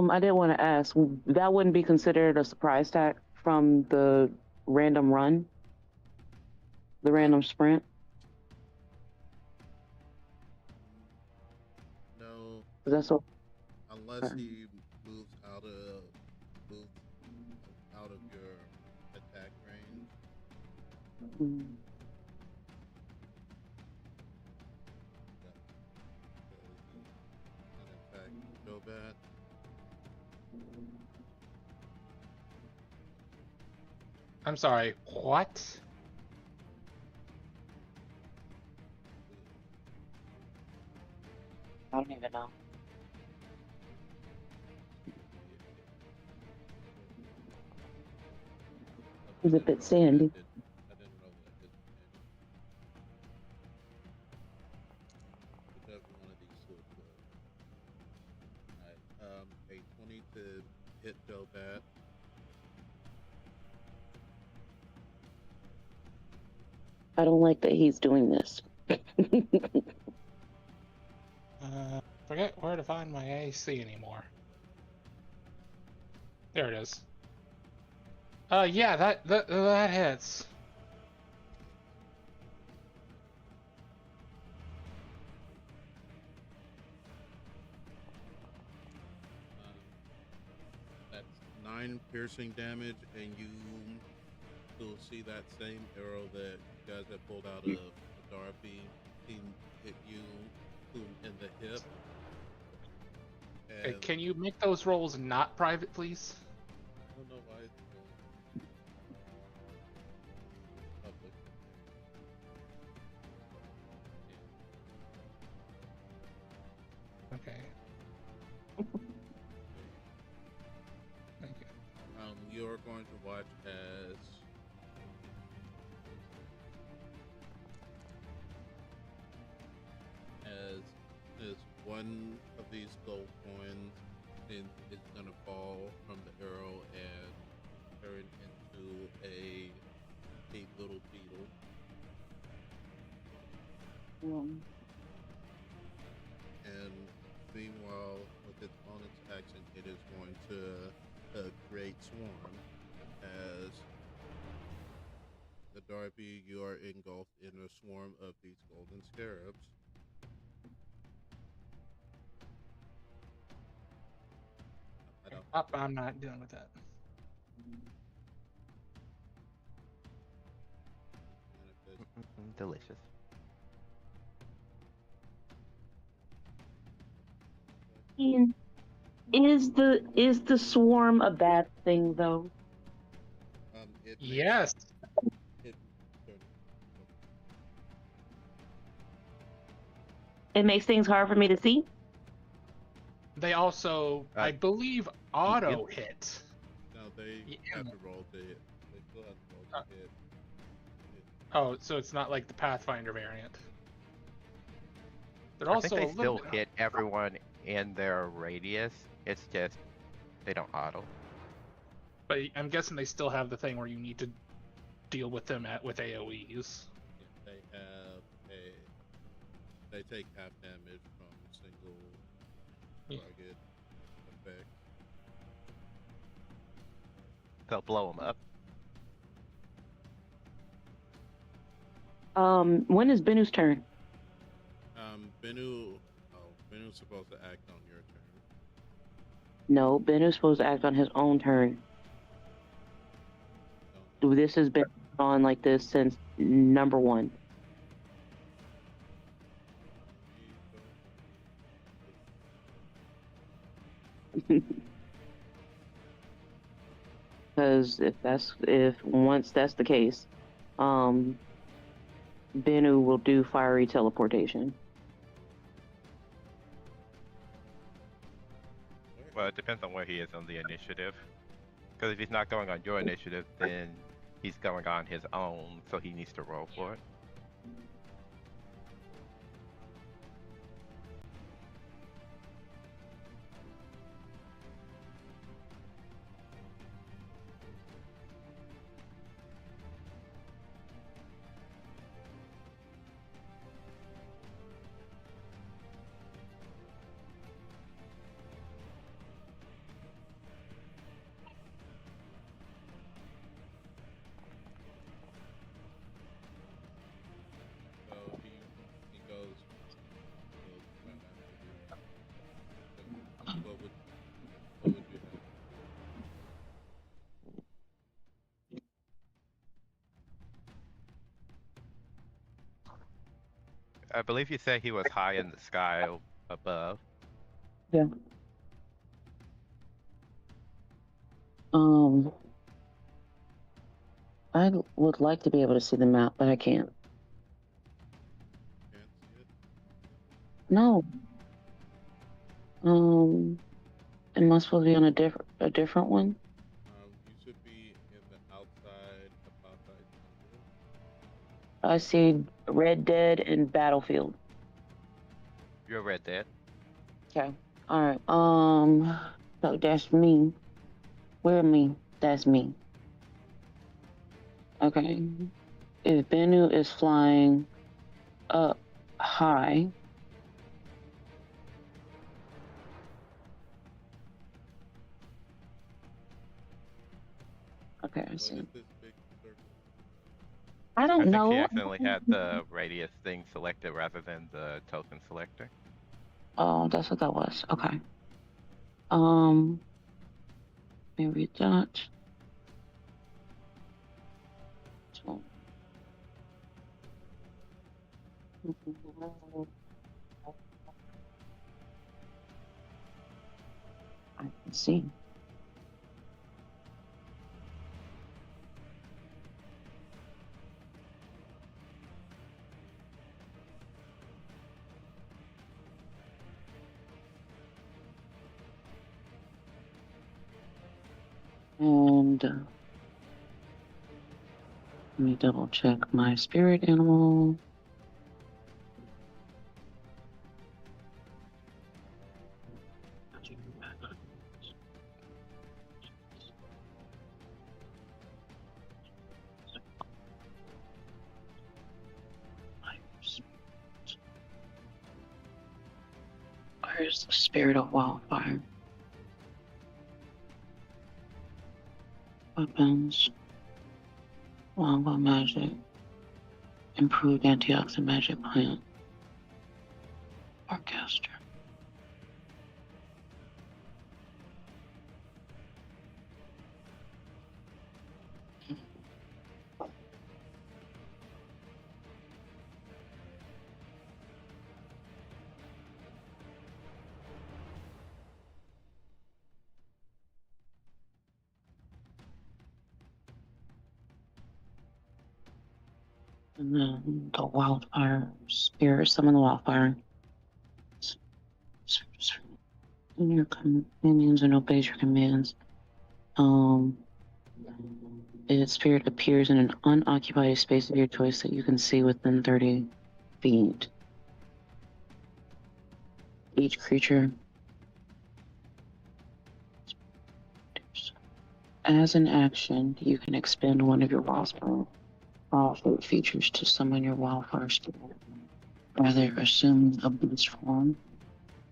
I did want to ask, that wouldn't be considered a surprise attack from the random run, the random sprint? No. That's all. Unless he moves out of your attack range. Attack so bad. I'm sorry, what? I don't even know. He's a bit sandy. I didn't know that. Whichever one of these two it was. Alright, a 20 to hit Dobat. I don't like that he's doing this. Forget where to find my AC anymore. There it is. Yeah, that hits. That's 9 piercing damage, and you still see that same arrow that you guys have pulled out of Dorothy. He hit you in the hip. Okay, And can you make those rolls not private, please? I don't know why it's public. Okay. Thank you. You're going to watch as one of these gold coins is gonna fall from the arrow and turn into a little beetle. And meanwhile, with its bonus action, it is going to create swarm. As the Darby, you are engulfed in a swarm of these golden scarabs. I don't. I'm not dealing with that. Delicious. Ian, is the swarm a bad thing though? It Yes. It, It makes things hard for me to see. They also, I believe, auto hit. no, they have to roll to hit. They still have to roll to hit. Oh, so it's not like the Pathfinder variant. They're I also think a they little still bit hit everyone in their radius. It's just they don't auto. But I'm guessing they still have the thing where you need to deal with them with AoEs. Yeah, they take half damage from a single target effect. They'll blow them up. When is Benu's turn? Benu's supposed to act on your turn. No, Benu's supposed to act on his own turn. This has been on like this since number 1. Because if once that's the case, Benu will do fiery teleportation. Well, it depends on where he is on the initiative. Because if he's not going on your initiative, then he's going on his own, so he needs to roll for it. So he goes right after you. What would you have? I believe you said he was high in the sky above. Yeah. I would like to be able to see the map, but I can't. Can't see it. No. Am I supposed to be on a different one? You should be in the outside symbol. I see Red Dead and Battlefield. You're Red Dead. Okay. All right. So that's me. Where me? That's me. Okay. If Benu is flying up high, okay, I What see. is this big circle? I I don't think know. he accidentally had the radius thing selected rather than the token selector. Oh, that's what that was. Okay. Maybe that. So. I can see. And let me double check my spirit animal. Where's the spirit of wildfire? Weapons, longbow magic, improved antioxidant magic plant, orchestra. And then the wildfire spirit, summon the wildfire. And your companions and obeys your commands. Its spirit appears in an unoccupied space of your choice that you can see within 30 feet. Each creature. As an action, you can expend one of your wildfire features to summon your wildfire spirit. Rather, assume a beast form.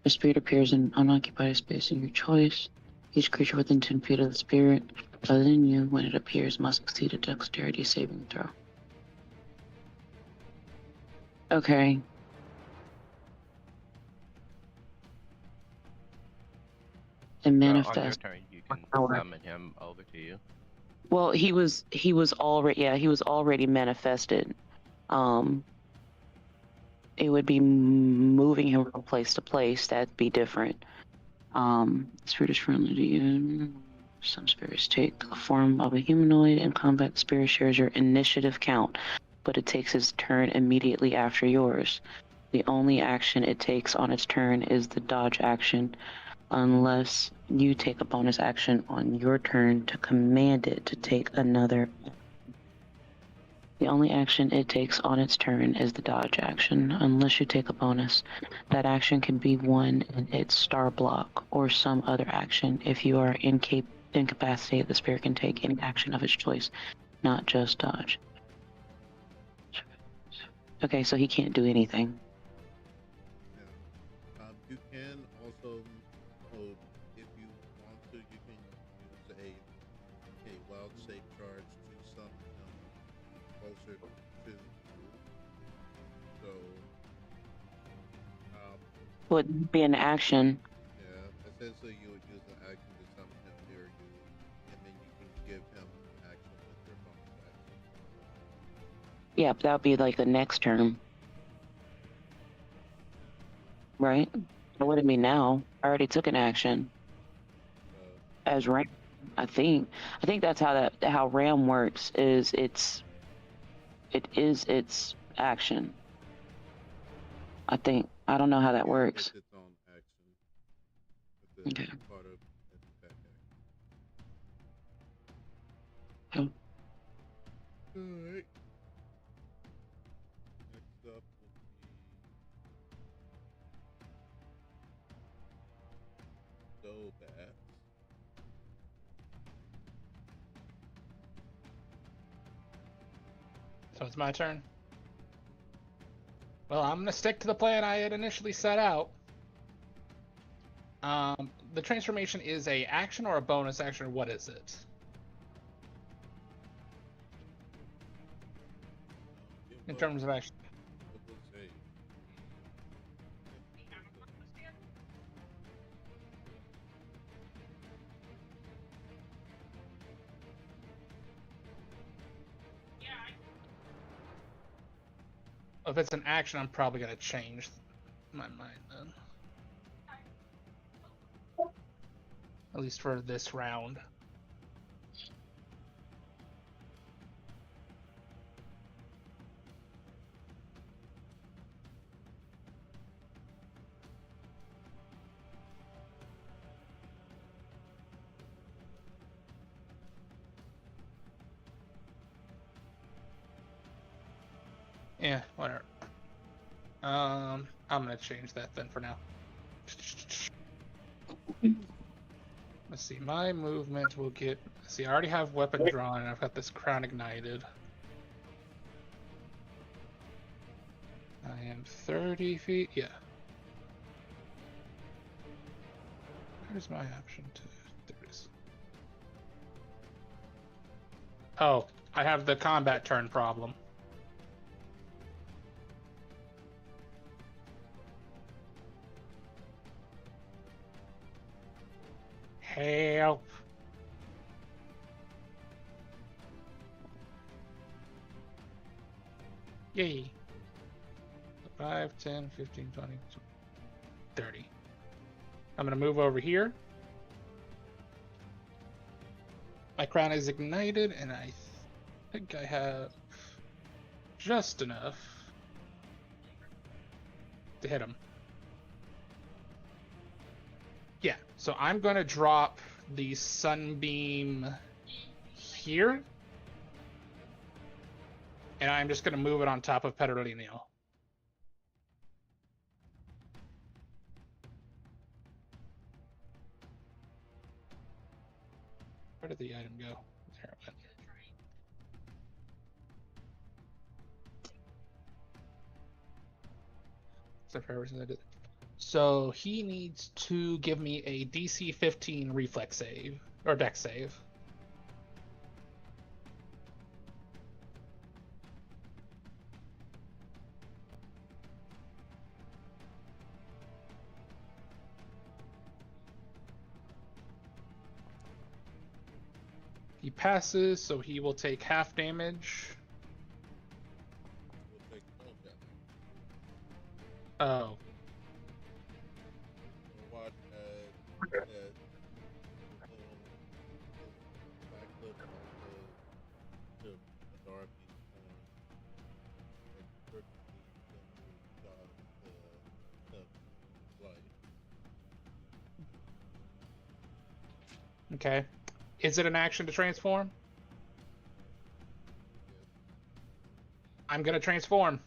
The spirit appears in an unoccupied space of your choice. Each creature within 10 feet of the spirit, other than you, when it appears, must succeed a dexterity saving throw. Okay. It So on your manifests. turn, you can Power. summon him over to you. Well, he was already manifested. It would be moving him from place to place. That'd be different. Spirit is friendly to you. Some spirits take the form of a humanoid. In combat, spirit shares your initiative count, but it takes its turn immediately after yours. The only action it takes on its turn is the dodge action, unless you take a bonus action on your turn to command it to take another. The only action it takes on its turn is the dodge action, unless you take a bonus. That action can be one in its star block or some other action. If you are incapacitated, the spirit can take any action of its choice, not just dodge. Okay, so he can't do anything. Yeah. You can also, if you want to, you can use a wild shape charge to summon him closer to you. So, Would be an action. yeah, essentially you would use an action to summon him near you, and then you can give him an action with your bonus action. Yeah, but that would be like the next turn. Right? It wouldn't be now. I already took an action. As Ram, I think that's how Ram works. It is its action. I think. I don't know how that works. It's its own action. It's Okay. part of its attack Okay. action. Alright. Next up will be Dobat. So it's my turn. Well, I'm gonna stick to the plan I had initially set out. The transformation is a action or a bonus action, or what is it? In terms of action. It was a If it's an action, I'm probably gonna change my mind then. at least for this round. Yeah, whatever. I'm gonna change that then for now. Let's see, my movement will get... See, I already have weapon drawn, and I've got this crown ignited. I am 30 feet, yeah. Where's my option to... There it is. Oh, I have the combat turn problem. Help. Yay. 5, 10, 15, 20, 30. I'm going to move over here. My crown is ignited, and I think I have just enough to hit him. Yeah, so I'm going to drop the sunbeam here, and I'm just going to move it on top of Petrolinio. Where did the item go? There it went. Except for everything I did. So he needs to give me a DC 15 reflex save, or dex save. He passes, so he will take half damage. We'll take full damage. Oh. We'll watch that little backflip onto Dorothy's phone. And perfectly dodge the light. Okay. Is it an action to transform? I'm gonna transform.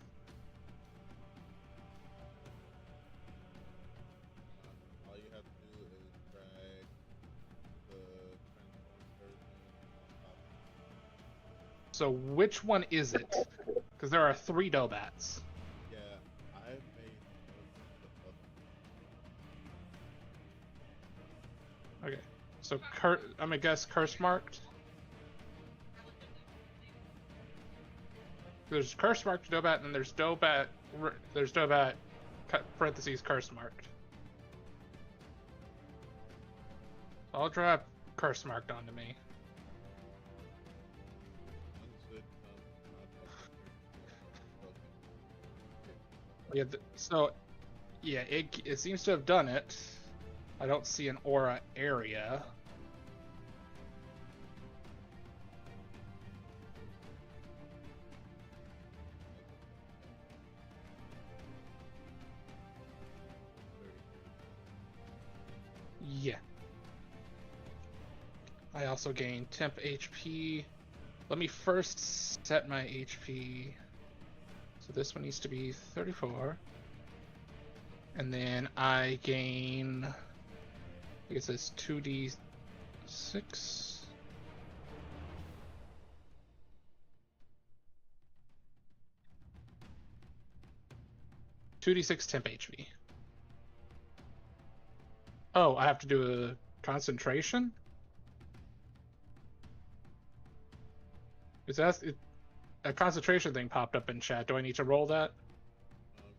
All you have to do is drag the transformed version on top. So which one is it? Because there are 3 Dobats. Yeah, I made most of the Okay. So I'm gonna guess curse marked. There's curse marked Dobat, and then there's Dobat. There's Dobat parentheses curse marked. I'll drop curse marked onto me. Yeah. So yeah, it seems to have done it. I don't see an aura area. Yeah. I also gain temp HP. Let me first set my HP. So this one needs to be 34. And then I gain... I think it says 2d6. 2d6 temp HP. Oh, I have to do a concentration? Is that a concentration thing popped up in chat? Do I need to roll that?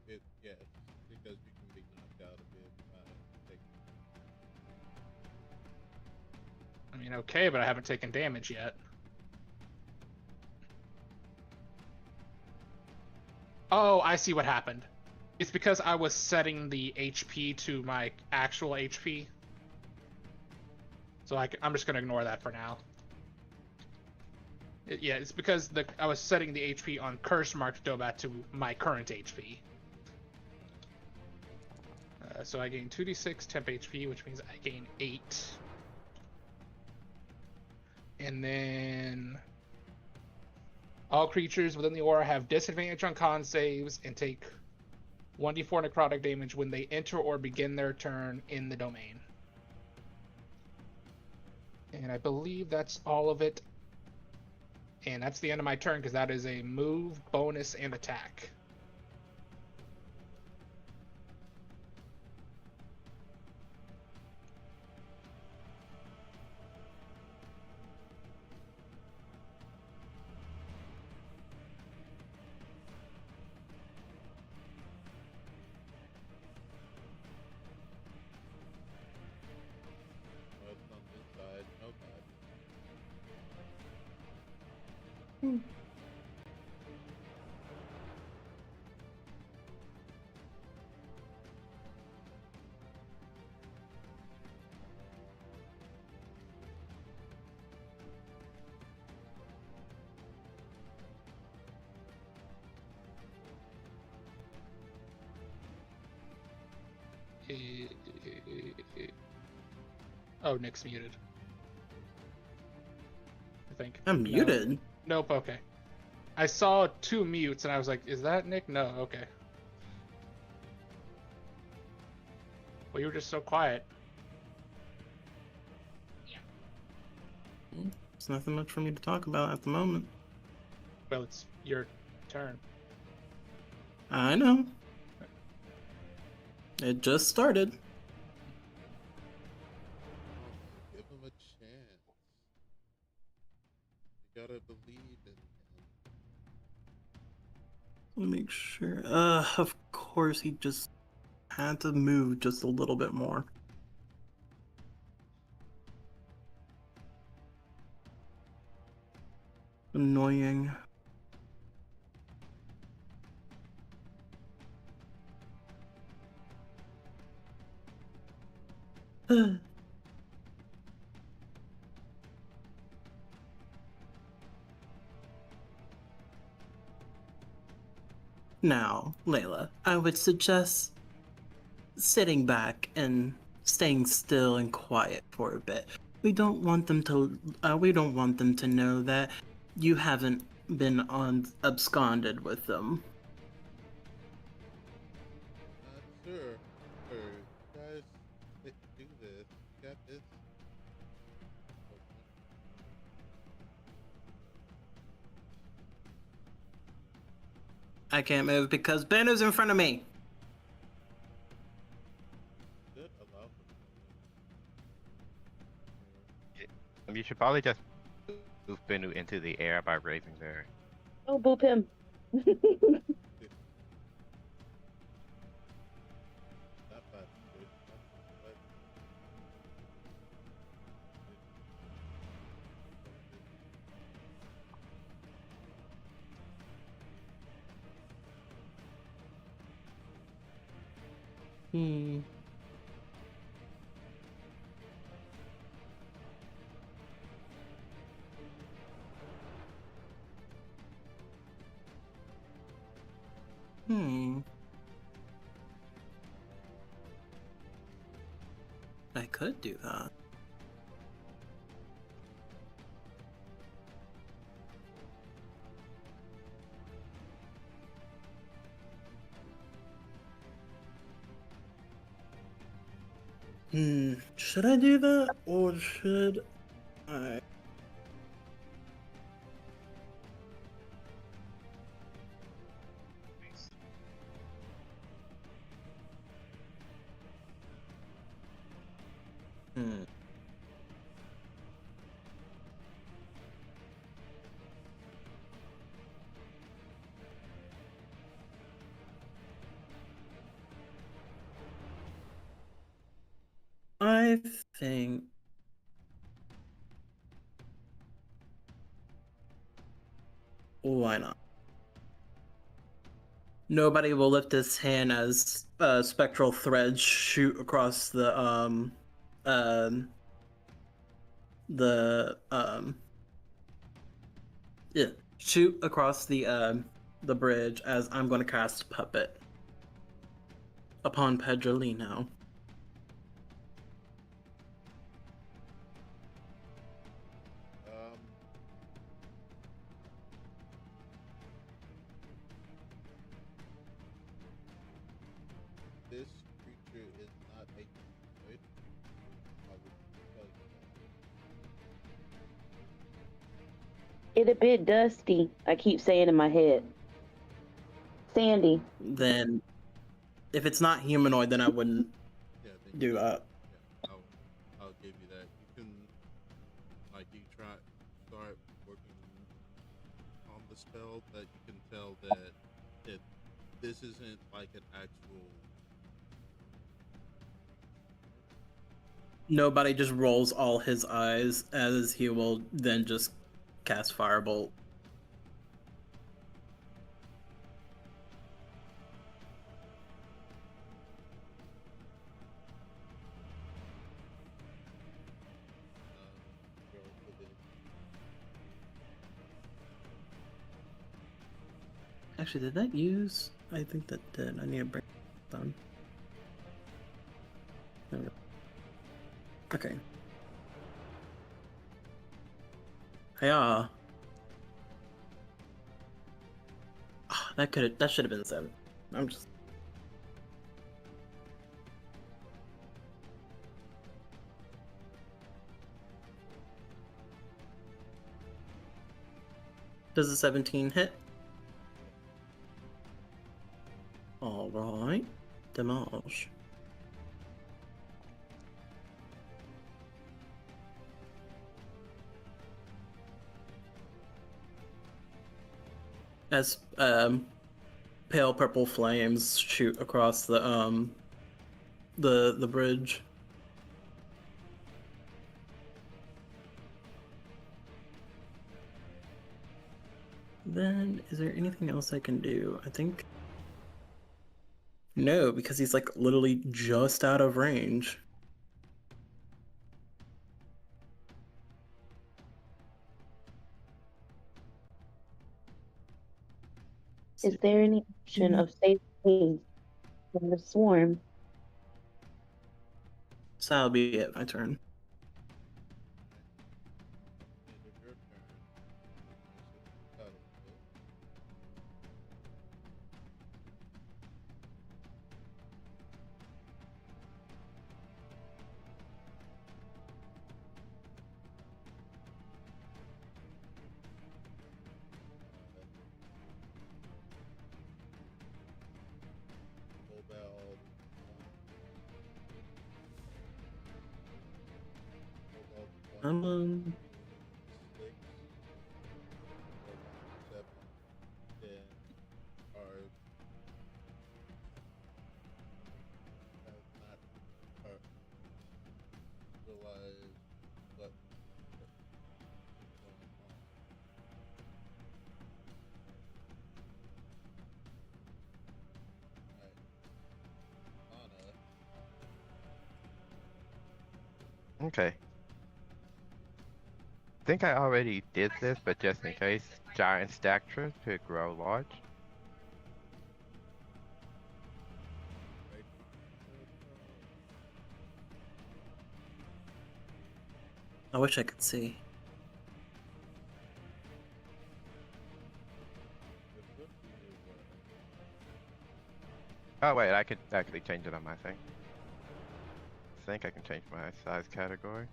Yeah, because you can be knocked out a bit by taking. I mean, okay, but I haven't taken damage yet. Oh, I see what happened. It's because I was setting the HP to my actual HP. So I'm just gonna ignore that for now. Yeah, it's because I was setting the HP on Curse Marked Dobat to my current HP. So I gain 2d6 temp HP, which means I gain 8. And then all creatures within the aura have disadvantage on con saves and take 1d4 necrotic damage when they enter or begin their turn in the domain. And I believe that's all of it. And that's the end of my turn because that is a move, bonus, and attack. What's on this side? No bad. Oh, Nick's muted. I think. I'm No. muted. Nope, okay. I saw 2 mutes and I was like, is that Nick? No, okay. Well, you were just so quiet. There's nothing much for me to talk about at the moment. Well, it's your turn. I know. It just started. Give him a chance. You gotta believe in him. Let me make sure. Of course, he just had to move just a little bit more. Annoying. Now, Layla, I would suggest sitting back and staying still and quiet for a bit. We don't want them to. We don't want them to know that you haven't been absconded with them. Sure. Sure. You guys do this. You got this. I can't move because Ben is in front of me. Should allow for You should probably just move Bennu into the air by raising their. Oh, boop him. that bad. Hmm. I could do that. Should I do that or should I? I think why not? Nobody will lift his hand as spectral threads shoot across the the yeah, shoot across the bridge as I'm going to cast Puppet upon Pedrolino. This creature is not making noise. I will tell you that. It a bit dusty. I keep saying in my head. Sandy. Then, if it's not humanoid, then I wouldn't Yeah, then do that. Yeah, I'll give you that. You can, like, you start working on the spell, that you can tell that this isn't like an actual. Nobody just rolls all his eyes as he will then just cast Firebolt. Roll for the Actually, did that use? I think that did. I need to bring it down. There we go. Okay. Yeah. That should have been 7. I'm just. Does the 17 hit? Alright. Damage. As pale purple flames shoot across the bridge. Then, is there anything else I can do? I think... No, because he's like literally just out of range. Is there any option of safe space from the swarm? So that'll be it, my turn. end of your turn. That'll do. Mobile. I'm on... 6 or 7. Then are have not realized what is going on. Alright. Anna. Okay. Think I already did this, but just in case, giant stature to grow large. Right. I wish I could see. Oh wait, I could actually change it on my thing. I think I can change my size category.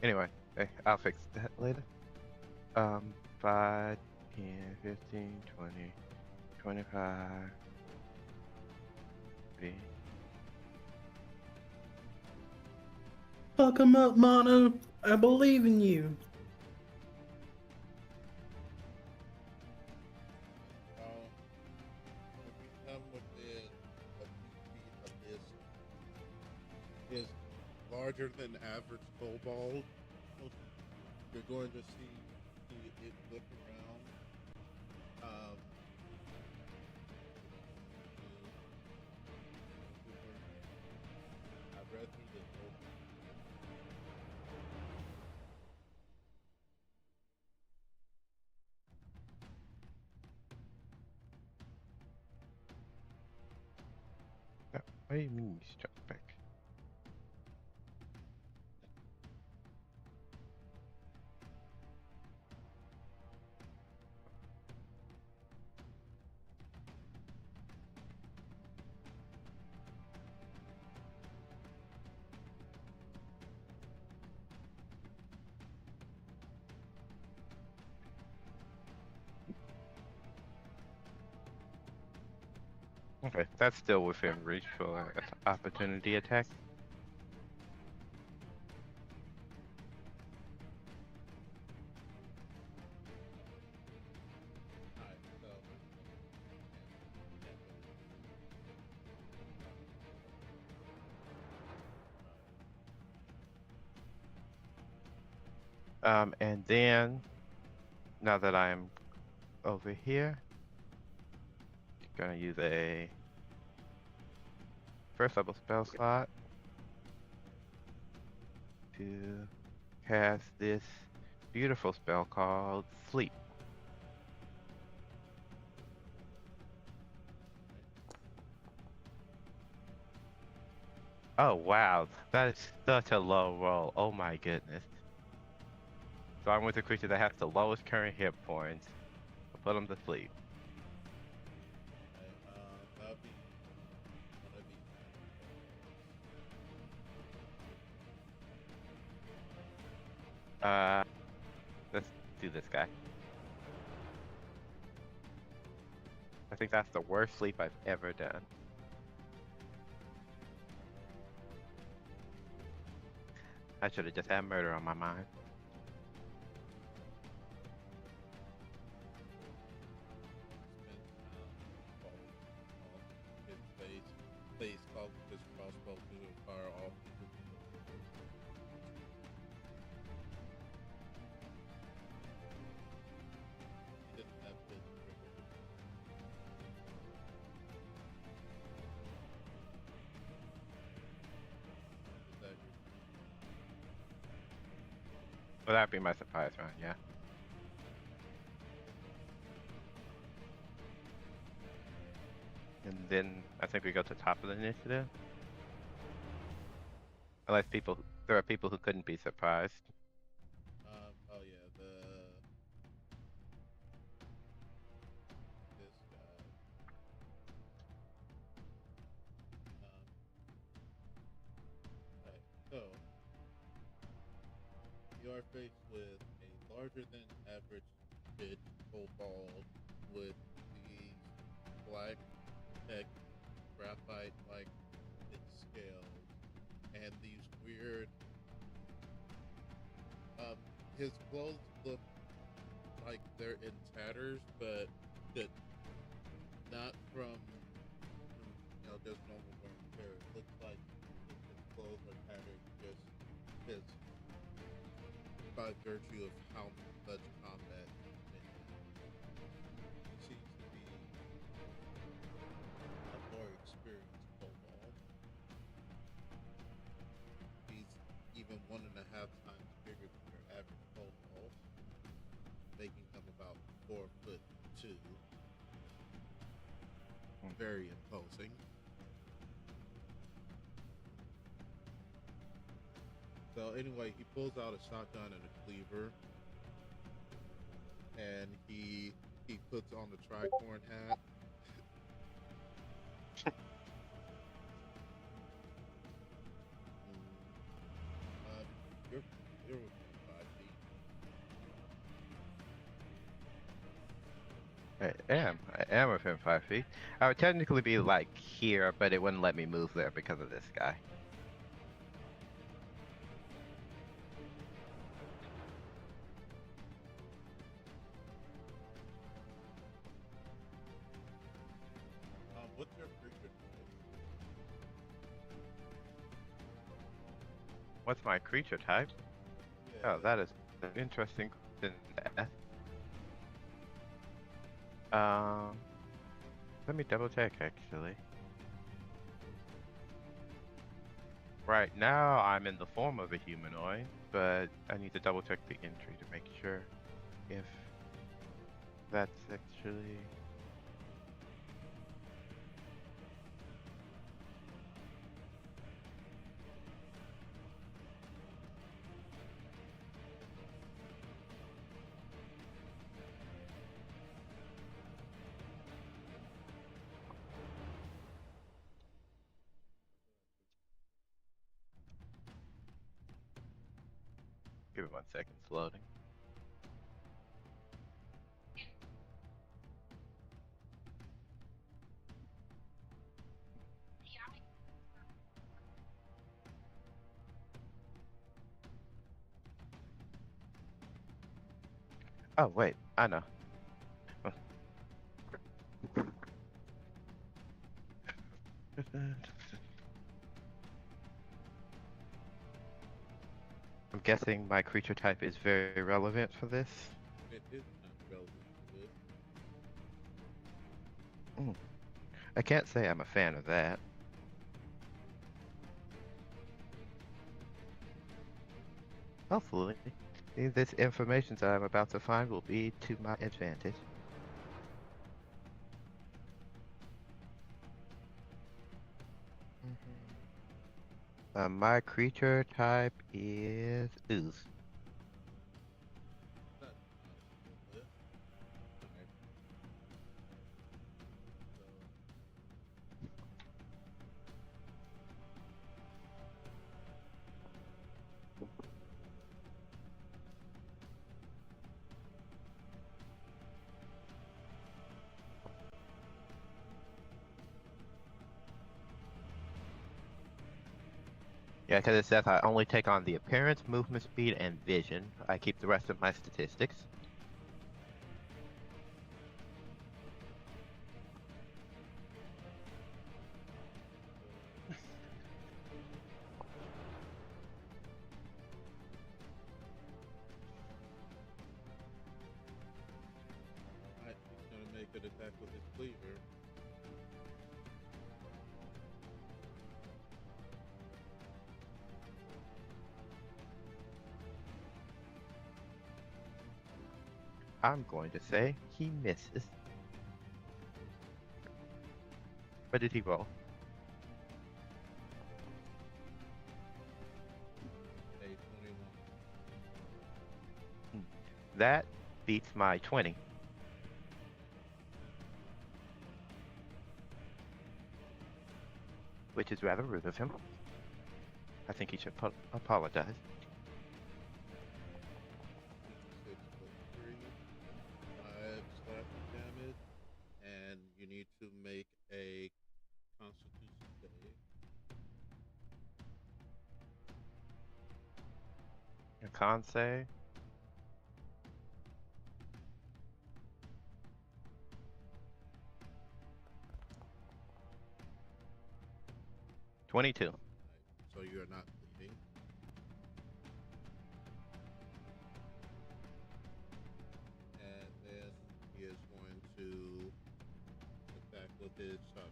Anyway, I'll fix that later. 5, 10, 15, 20, 25. B. Fuck him up, Mono. I believe in you. If you come within a few feet of this is larger than average kobold, you're going to see it look around. What do you mean you struck back? Okay, that's still within reach for an opportunity attack. Alright, so And then, now that I'm over here, gonna use a first level spell slot to cast this beautiful spell called Sleep. Oh wow, that is such a low roll. Oh my goodness. So I'm with a creature that has the lowest current hit points. I'll put him to sleep. that'll be one of these. Let's do this guy. I think that's the worst sleep I've ever done. I should have just had murder on my mind. His face called his crossbow to fire off. He didn't have this trigger. Is that your Well, that'd be my surprise round, yeah. And then I think we go to top of the initiative. Unless there are people who couldn't be surprised. oh yeah, this guy. Right, so you are faced with a larger than average bitch kobold with these black tech graphite like its scales and these weird his clothes look like they're in tatters, but that not from just normal wear and tear. It looks like his clothes are tattered just because by virtue of how much combat he's been in. He seems to be a more experienced kobold. He's even 1.5 times bigger than your average kobold, making him about 4'2". Very imposing. So anyway, he pulls out a shotgun and a cleaver, and he puts on the tricorn hat. You're within 5 feet. I am within 5 feet. I would technically be like here, but it wouldn't let me move there because of this guy. What's your creature type? What's my creature type? Yeah. Oh, that is an interesting question to ask. Let me double check actually. Right now I'm in the form of a humanoid, but I need to double check the entry to make sure if that's actually... Give me 1 second, it's loading. Oh, wait, I know. I'm guessing my creature type is very relevant for this. It is not relevant to this. I can't say I'm a fan of that. Hopefully, this information that I'm about to find will be to my advantage. My creature type is ooze. That's not on the list. Alright. Yeah, because it says I only take on the appearance, movement speed, and vision. I keep the rest of my statistics. Alright, he's gonna make an attack with his cleaver. I'm going to say he misses. What did he roll? A 21. That beats my 20. Which is rather rude of him. I think he should apologize. 6 plus 3, 5 slashing damage, and you need to make a Constitution save. A con save. $22. Alright, so you're not bleeding. And then he is going to attack with his shotgun.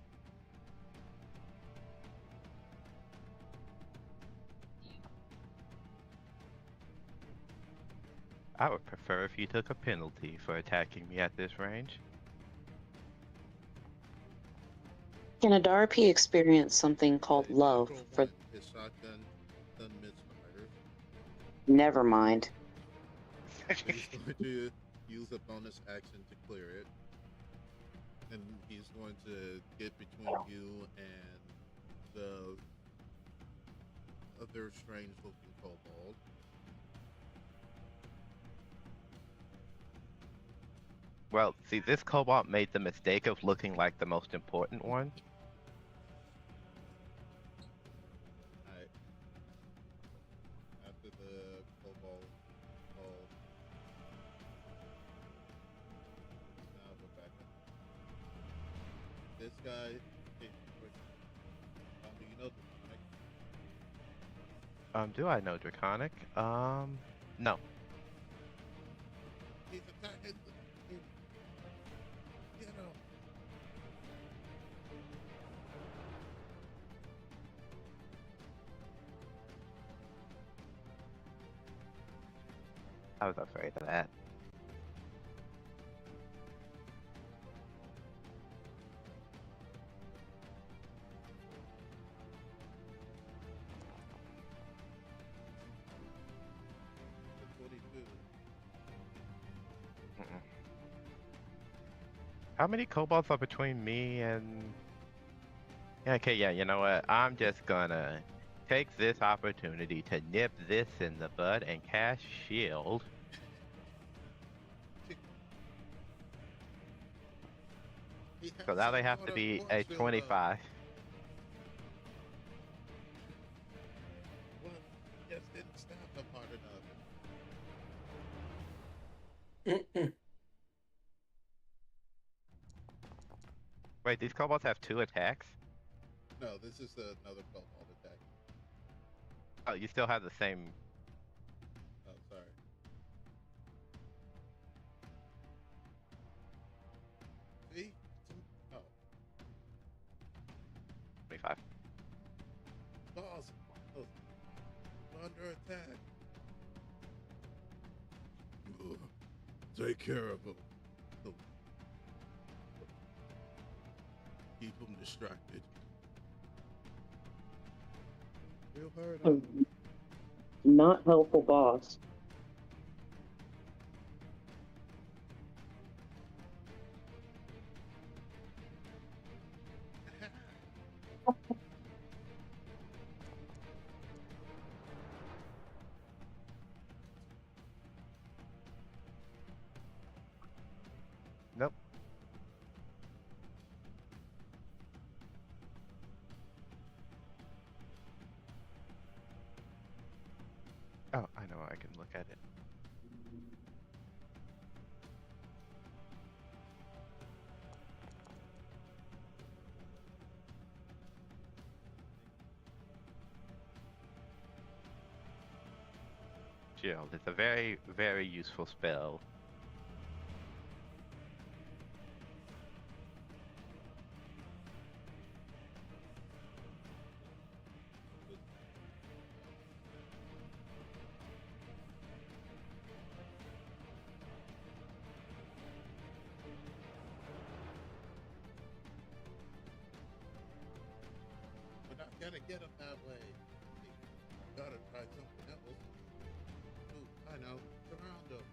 I would prefer if you took a penalty for attacking me at this range. Can a Darpy experience something called Okay, love number for? one, his shotgun stun misfires. Never mind. So he's going to use a bonus action to clear it. And he's going to get between you and the other strange looking kobold. Well, see, this cobalt made the mistake of looking like the most important one. Alright. After the kobold falls. Now we're back up. This guy. Hey, do you know Draconic? Do I know Draconic? No. He's attacking. Get him. I was afraid of that. That's what he do. How many kobolds are between me and... Yeah, okay, yeah, you know what? I'm just gonna take this opportunity to nip this in the bud and cast shield. So now they have to be a 25. Well, just didn't stab them hard enough. Wait, these kobolds have 2 attacks? No, this is another kobold attack. Oh, you still have the same. Oh, sorry. See? Oh. 25. Balls. Oh. Under attack. Ugh. Take care of him. Oh. Keep him distracted. Real hard. Not helpful, boss. Nope. Oh, I know, I can look at it. Shield. It's a very, very useful spell. We're not gonna get him that way. We gotta try something else. Oh, I know. Surround him.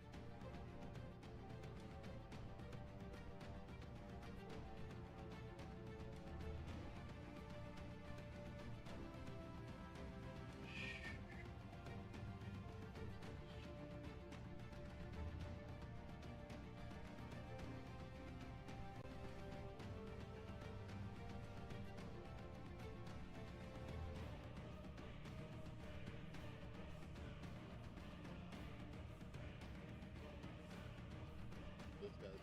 This guy's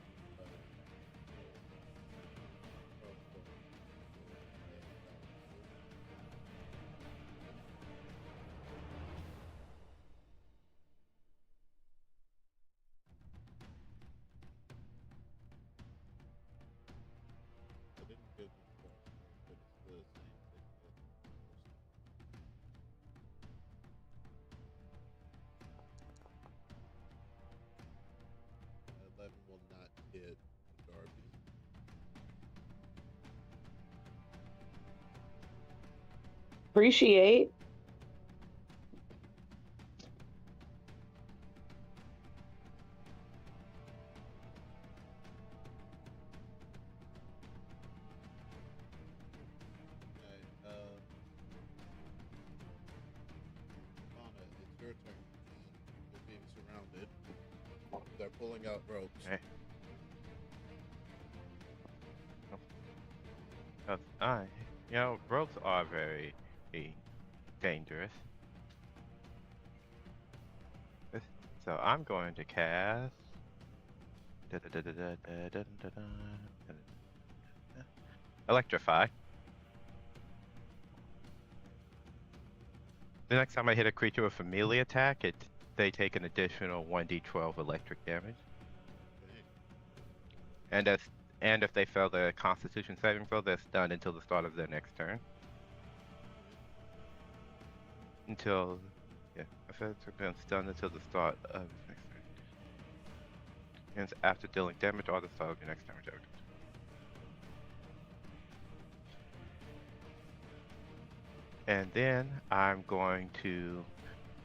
I didn't give this stuff, but it's the same thing as the first 11 will not hit Darby. Appreciate. Okay, Lana, it's your turn. You're being surrounded. They're pulling out ropes. Okay. You know, ropes are very dangerous. So I'm going to cast Electrify. The next time I hit a creature with a melee attack, they take an additional 1d12 electric damage. And if they fail the Constitution saving throw, they're stunned until the start of their next turn. Effects are been stunned until the start of the next turn. And after dealing damage or the start of your next damage. And then I'm going to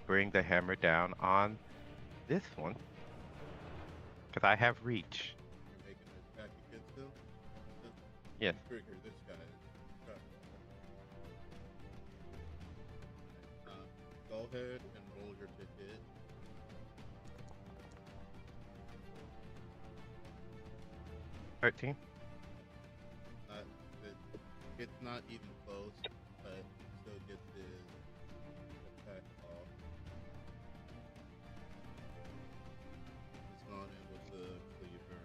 bring the hammer down on this one. Because I have reach. You're making an attack against him? Yes. Trigger this guy. Go ahead and roll your to hit. $13. It's not even close, but still gets his attack off. He's gone in with the cleaver.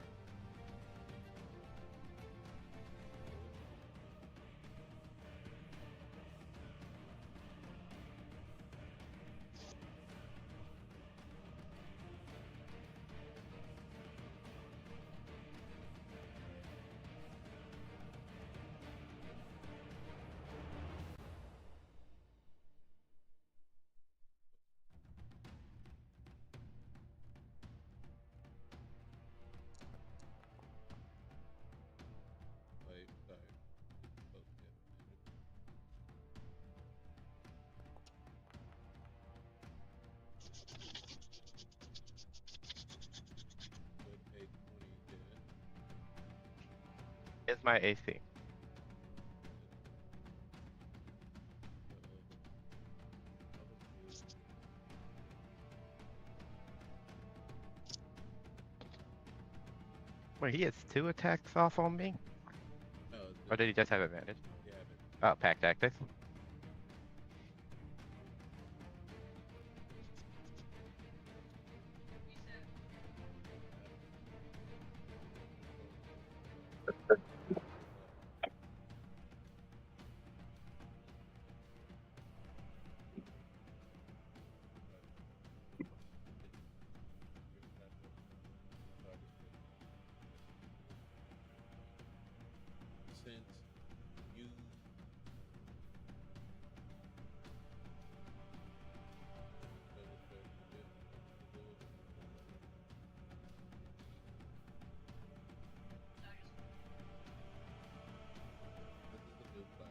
Wait, sorry. Oh, yeah. With a 20 hit. It's my AC. Wait, he has 2 attacks off on me? No, Or did he just have advantage? yeah, but Oh, pack tactics. since you this is the new class.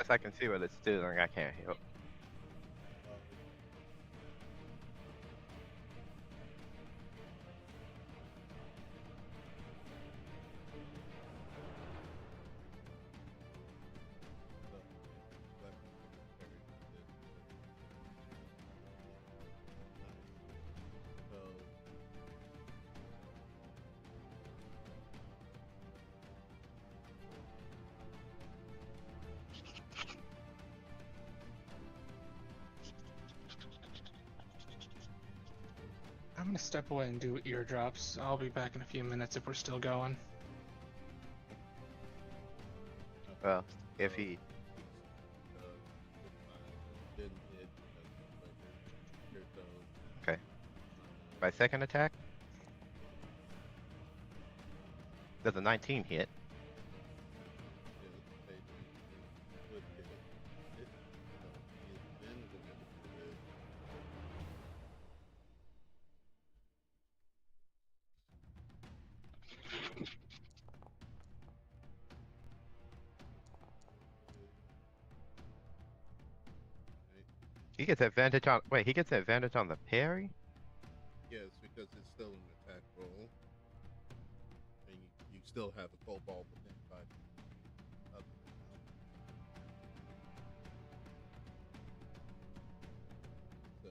As I can see what it's doing, I can't help. I'm gonna step away and do eardrops. I'll be back in a few minutes if we're still going. Well, if he... Okay. My second attack? Does a 19 hit? He gets advantage on... Wait, he gets advantage on the parry? Yes, because it's still an attack roll. And you still have a cobalt within 5 of it now. So,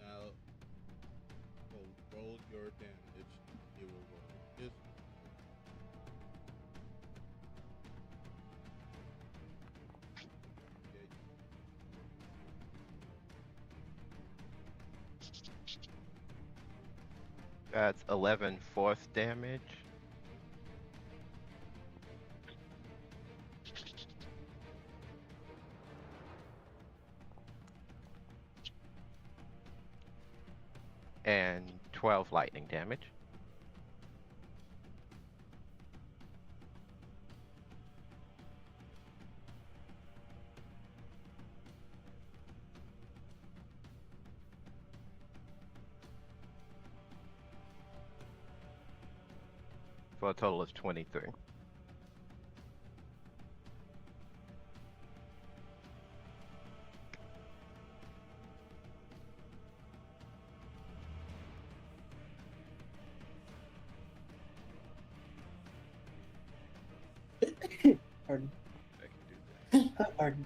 now, roll your damage. You will roll his. That's 11 force damage. And 12 lightning damage. For a total of 23. Pardon. I can do that. Pardon.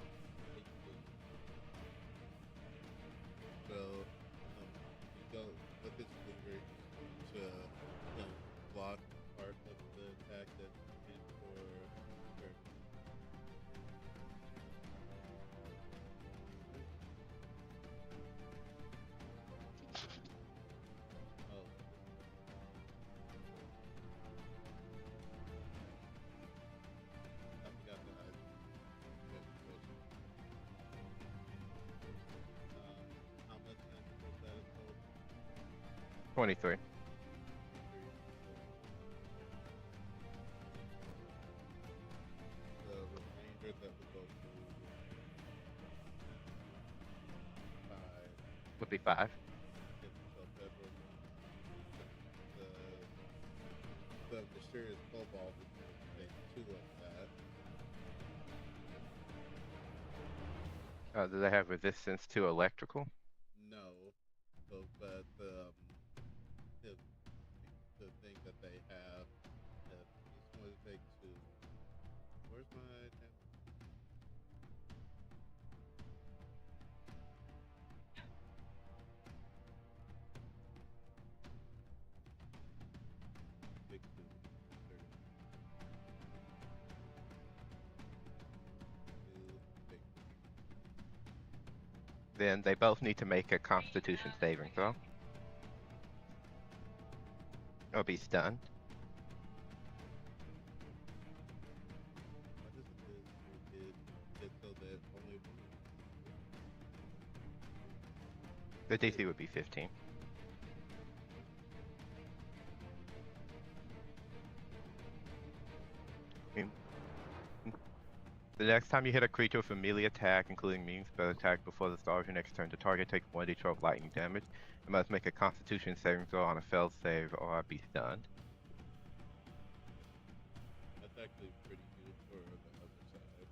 So, you go with his fingers to block part of the attack that's meant for her. Oh. I forgot that I did question. How much damage was that in total? 23. The remainder that would go through 5. Would be 5. So Pedro, the mysterious cobalt is going to take 2 of that. Do they have resistance to electrical? No, but the thing that they have, he's going to take 2. Where's my damage? Big 2. There it is. 2, big 2. Then they both need to make a Constitution saving throw. Or be stunned. Why does it get so that only one? The DC would be 15. The next time you hit a creature with a melee attack, including means spell attack before the start of your next turn, the target takes 1d12 lightning damage. You must make a Constitution saving throw on a failed save or be stunned. That's actually pretty good for the other side.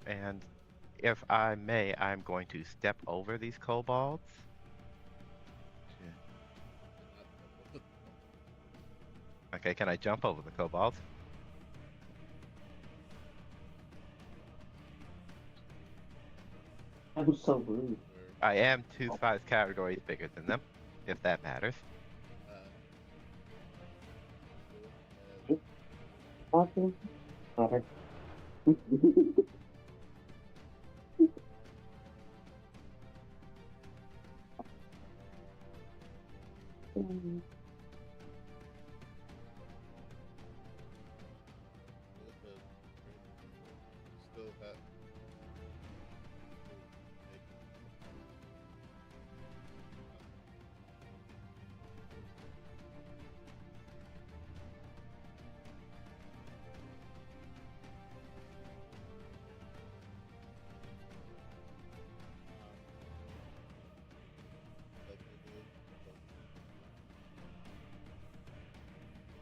For And if I may, I'm going to step over these kobolds. Okay, can I jump over the kobolds? That was so rude. I am 2 size categories bigger than them, if that matters. Awesome. Better. Still have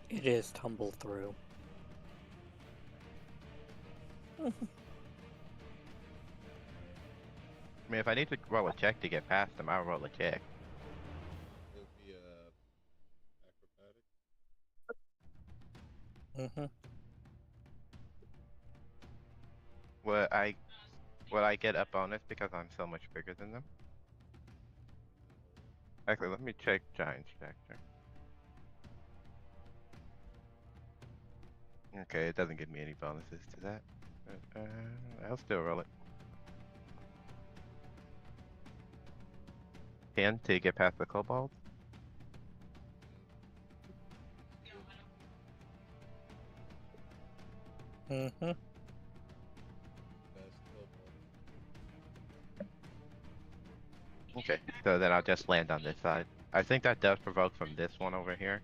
It is tumble through. I mean, if I need to roll a check to get past them, I'll roll a check. it would be acrobatic. Will I get a bonus because I'm so much bigger than them? Actually, let me check Giant Factor. Okay, it doesn't give me any bonuses to that. I'll still roll it. 10 to get past the kobold. Okay, so then I'll just land on this side. I think that does provoke from this one over here.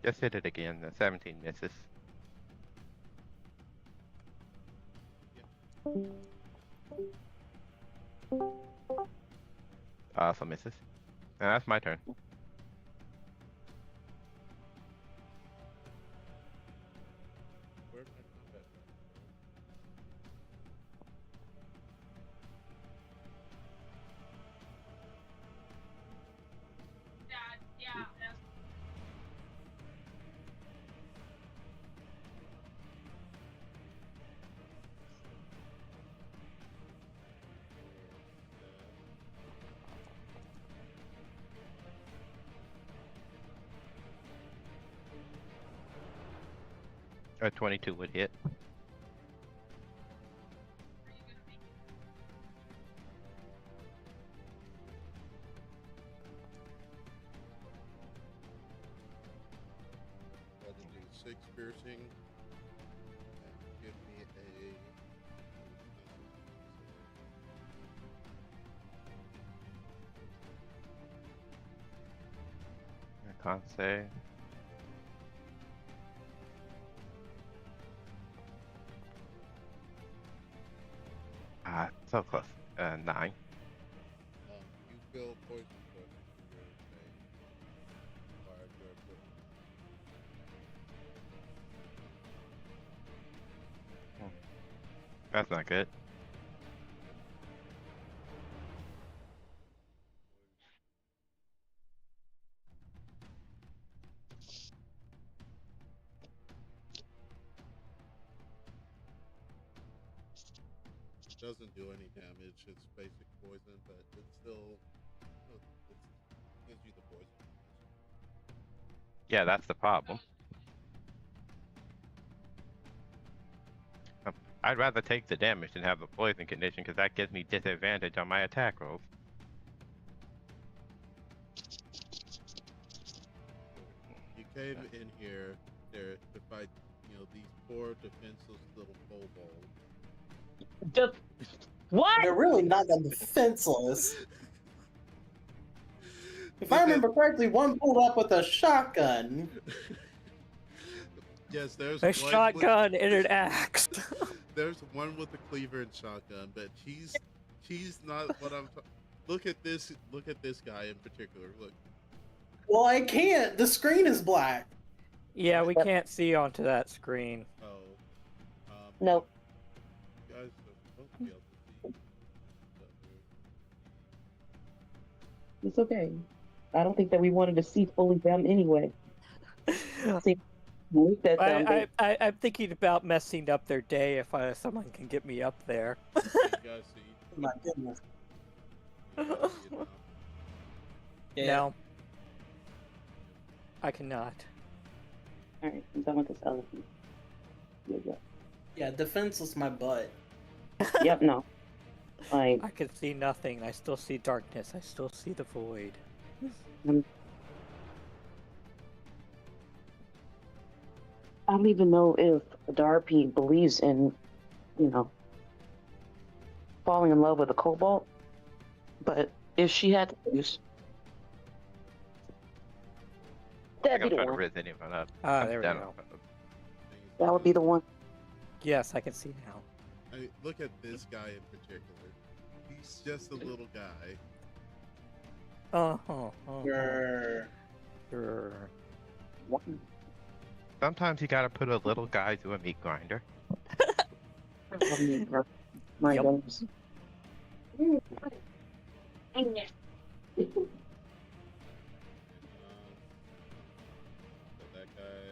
Just hit it again. The 17 misses. Also misses. And that's my turn. where'd my combat die go? A 22 would hit. Rather do 6 piercing and give me a. I can't say. So close. 9. You feel poison touch to your vein. Fire your equipment. That's not good. Doesn't do any damage. It's basic poison, but it's still it gives you the poison. Yeah, that's the problem. I'd rather take the damage than have the poison condition because that gives me disadvantage on my attack rolls. You came in here there to fight, these poor defenseless little kobolds. What? They're really not that defenseless. If I remember correctly, one pulled up with a shotgun. Yes, there's A one shotgun and an axe. There's one with a cleaver and shotgun, but he's not what I'm. Look at this guy in particular. Look. Well, I can't. The screen is black. Yeah, we can't see onto that screen. Oh. Nope. You guys are supposed to be able to see. It's okay. I don't think that we wanted to see fully them anyway. See, looked at them. I'm thinking about messing up their day if someone can get me up there. You guys see. My goodness. You guys see it now? No. I cannot. Alright, I'm done with this elephant. Yeah, defenseless my butt. Yep, no. I can see nothing. I still see darkness. I still see the void. I don't even know if Darby believes in, falling in love with a cobalt. But if she had to choose, that'd be I'm the trying to one. riz anyone up. There we go. That would be the one. Yes, I can see now. I mean, look at this guy in particular. He's just a little guy. Grr. Sometimes you gotta put a little guy through a meat grinder. My Yep. goodness. So that guy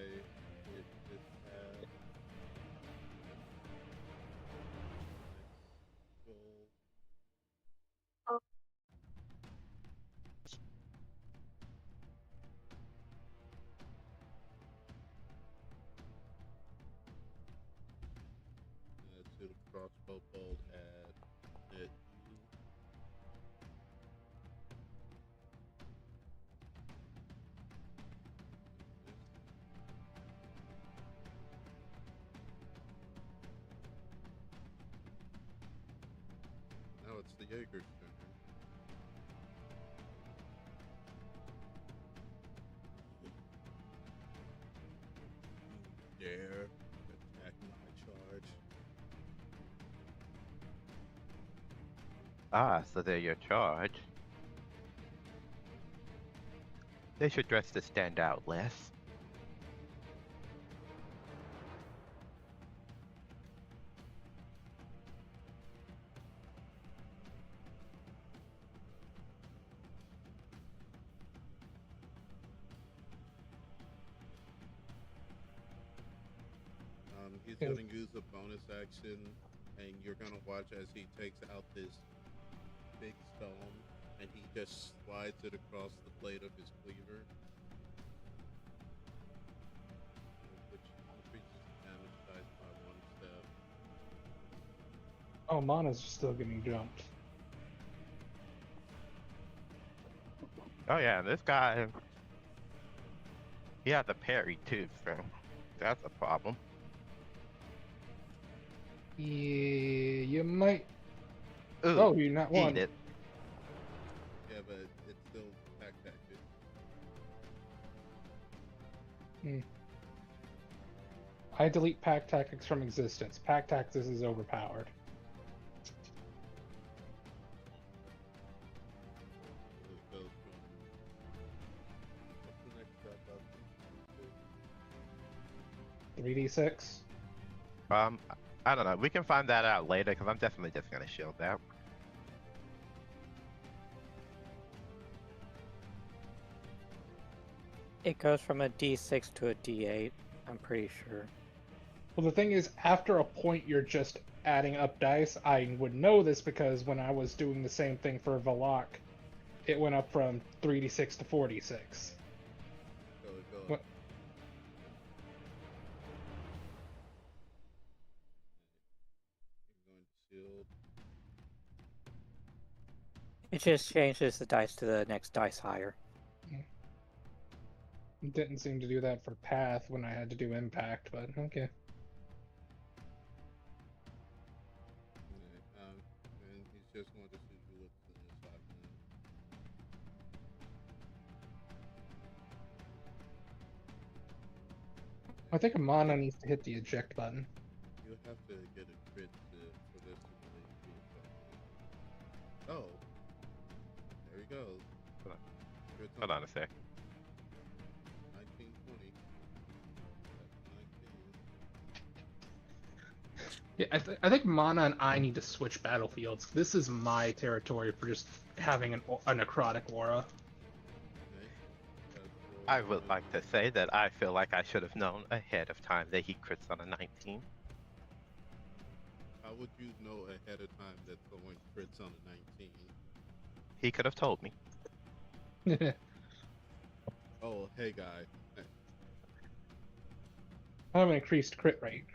hit his pad. Next roll. To the crossbow bolt at you. Now it's the Jaeger's turn. You dare attack my charge? So they're your charge. They should dress to stand out less. He's Yeah. gonna use a bonus action, and you're gonna watch as he takes out this big stone, and he just slides it across the blade of his cleaver, which increases damage dice by 1 step. Oh, Mana's still getting jumped. Oh yeah, this guy, he has a parry too, so that's a problem. Yeah, you might. Ooh, Oh, you're not eat one. it. Yeah, but it's still pack tactic. I delete pack tactics from existence. Pack tactics is overpowered. It goes from what's the next step up? 3d6. I don't know. We can find that out later because I'm definitely just gonna shield that. It goes from a D6 to a D8. I'm pretty sure. Well, the thing is, after a point, you're just adding up dice. I would know this because when I was doing the same thing for Valak, it went up from 3d6 to 4d6. So it goes. What? You're going to shield. It just changes the dice to the next dice higher. It didn't seem to do that for Path when I had to do Impact, but okay. And he's just going to shoot bullets in his shotgun. I think Mana needs to hit the eject button. You'll have to get a crit for this to really be effective. Oh, there he goes. Hold on. Crits Hold on a sec. 19, 20. That's 19. Yeah, I think Mana and I need to switch battlefields. This is my territory for just having a necrotic aura. Okay. I would like to say that I feel like I should have known ahead of time that he crits on a 19. How would you know ahead of time that someone crits on a 19? He could have told me. Oh, hey guy. Hey. I have an increased crit rate.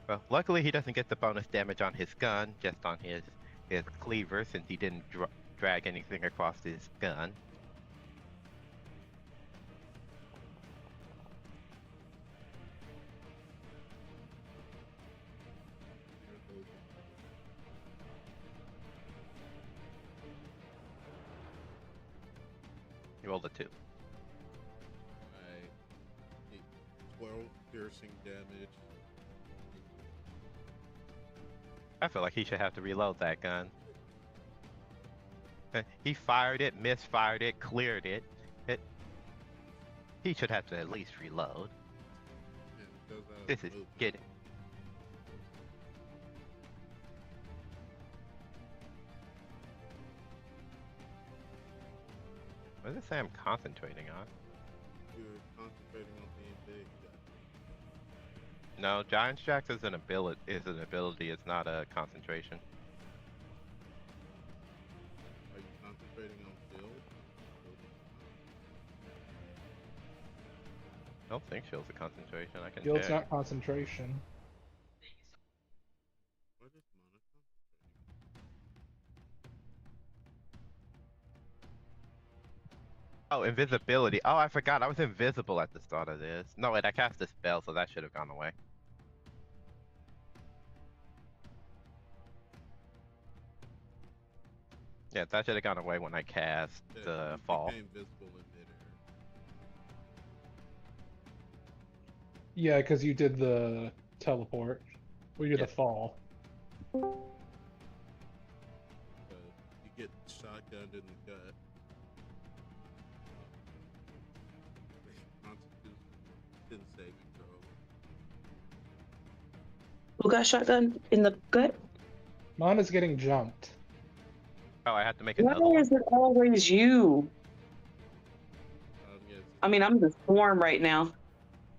Well, luckily he doesn't get the bonus damage on his gun, just on his cleaver, since he didn't drag anything across his gun. You rolled a 2. Alright. 12 piercing damage. I feel like he should have to reload that gun. He fired it, misfired it, cleared it. He should have to at least reload. And goes out of This is movement. getting. What does it say I'm concentrating on? You're concentrating on being big. No, Giant Jax is an ability. It's not a concentration. Are you concentrating on build? I don't think shield's a concentration. I can Guild's check. not concentration. What is mana concentrating? Oh, invisibility. Oh, I forgot. I was invisible at the start of this. No, wait, I cast a spell, so that should have gone away. Yeah, that should have gone away when I cast Yeah, the you fall. became visible in midair. Yeah, because you did the teleport. Or you did Yeah. the fall. You get shotgunned in the gut. Constitution saving throw. Who got shotgun in the gut? Mana's getting jumped. Oh, I have to make Why another one? is it always you? Yes. I mean, I'm the swarm right now.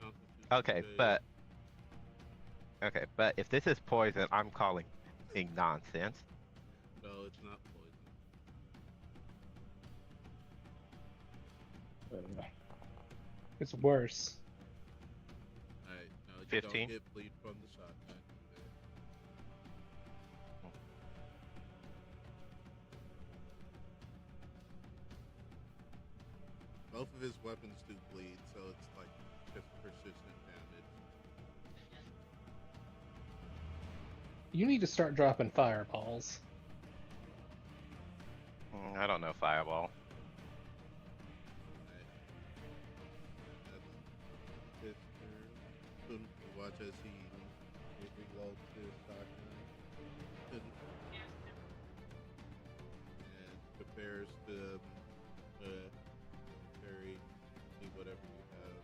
Constitution Okay, save. but if this is poison, I'm calling nonsense. No, it's not poison. It's worse. Alright, no, you 15? don't get bleed from the shotgun. Both of his weapons do bleed, so it's like just persistent damage. You need to start dropping fireballs. I don't know fireball. Alright. That's his turn. Soon you watch as he reloads his shotgun. And prepares to carry whatever you have.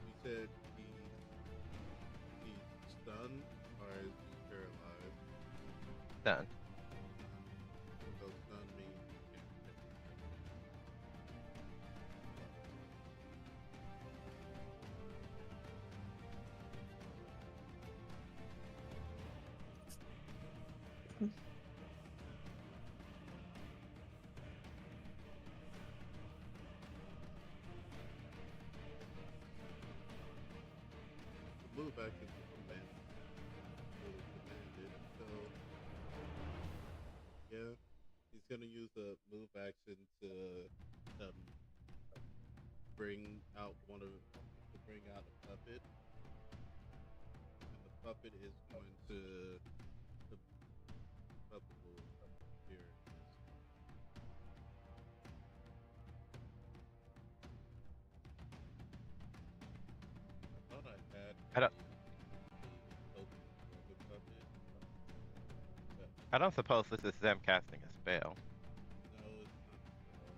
You said he's stunned or is he paralyzed? Done. So stun means you can't hit. Move back into command. Commanded. So yeah, he's gonna use a move action to bring out a puppet, and the puppet is going to the puppet will appear. I thought I had. I don't- The puppet. But I don't suppose this is them casting a spell. no, it's not.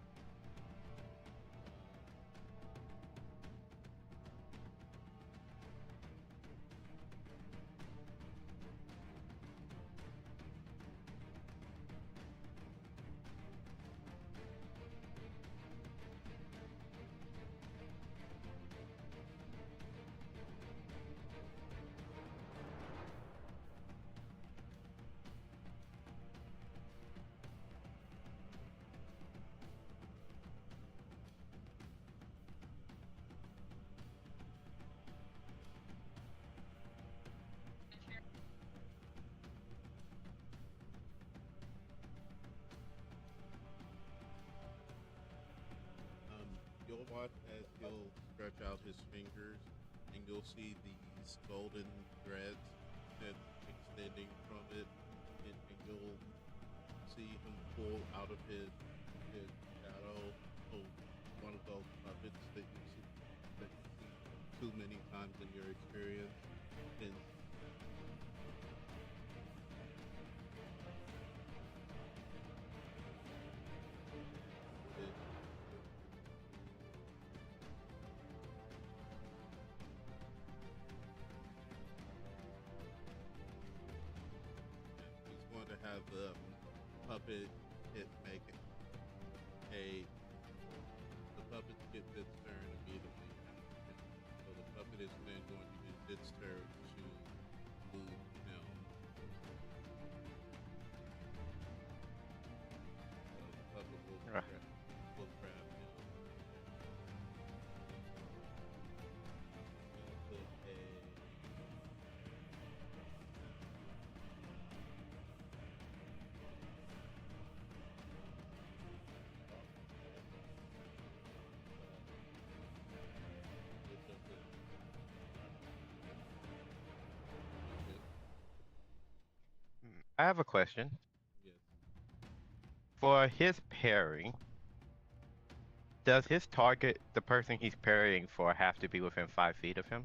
You'll watch as he'll stretch out his fingers, and you'll see these golden threads that extending from it, and you'll see him pull out of his shadow one of those puppets that you see too many times in your experience, and he's going to have the puppet make the puppet get its turn immediately. So the puppet is then going to use its turn to move him. So the puppet will grab him. He'll put a I have a question. yes. For his parrying, does his target, the person he's parrying for, have to be within 5 feet of him?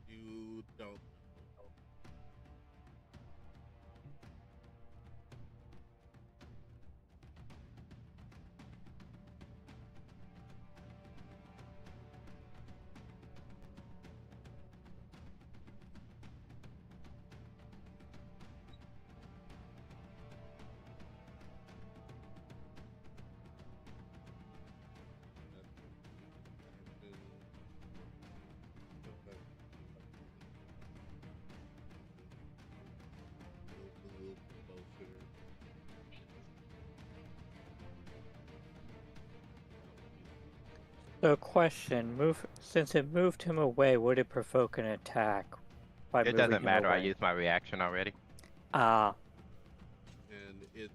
You don't know. So, question: since it moved him away, would it provoke an attack by It moving doesn't him matter. I away? used my reaction already. Ah, And it's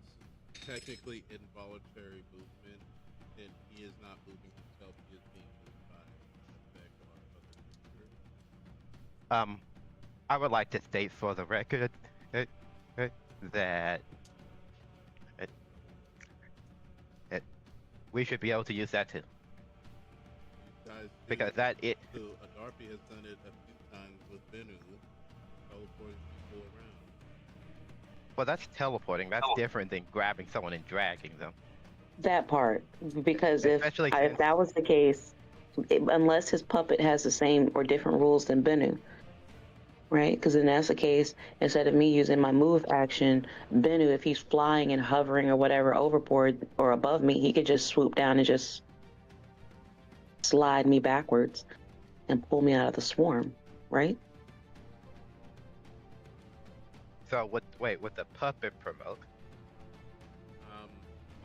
technically involuntary movement, and he is not moving himself. He is being moved by effect of our other creature. I would like to state for the record that that we should be able to use that too. You guys do, Because that it so Adarpi has done it a few times with Benu, teleporting people around. well, that's teleporting. That's different than grabbing someone and dragging them. That part, because if Especially if that was the case, unless his puppet has the same or different rules than Benu, right? Because then that's the case. Instead of me using my move action, Benu, if he's flying and hovering or whatever overboard or above me, he could just swoop down and just slide me backwards and pull me out of the swarm, right? So would the puppet provoke?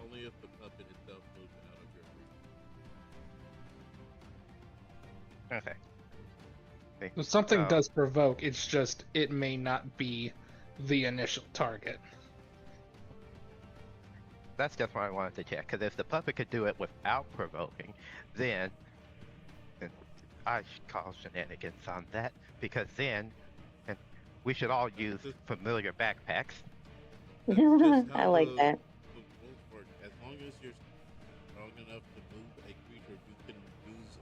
Only if the puppet itself moves out of your reach. Okay. If something does provoke, it's just it may not be the initial target. That's just what I wanted to check. Because if the puppet could do it without provoking, then I should call shenanigans on that. Because then we should all use familiar backpacks. I like that. The rules work. As long as you're strong enough to move a creature, you can use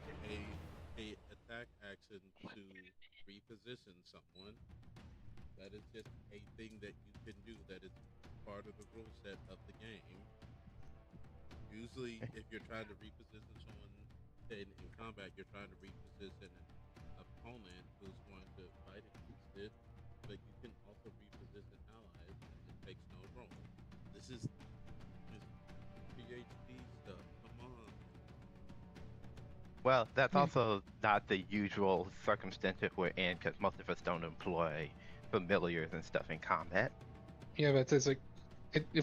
a attack action to reposition someone. That is just a thing that you can do. That is part of the rule set of the game. Usually, if you're trying to reposition someone in combat, you're trying to reposition an opponent who's going to fight against it. But you can also reposition allies, and it takes no roll. This is PhD stuff. Come on. Well, that's also not the usual circumstance that we're in, because most of us don't employ familiars and stuff in combat. Yeah, but it's like,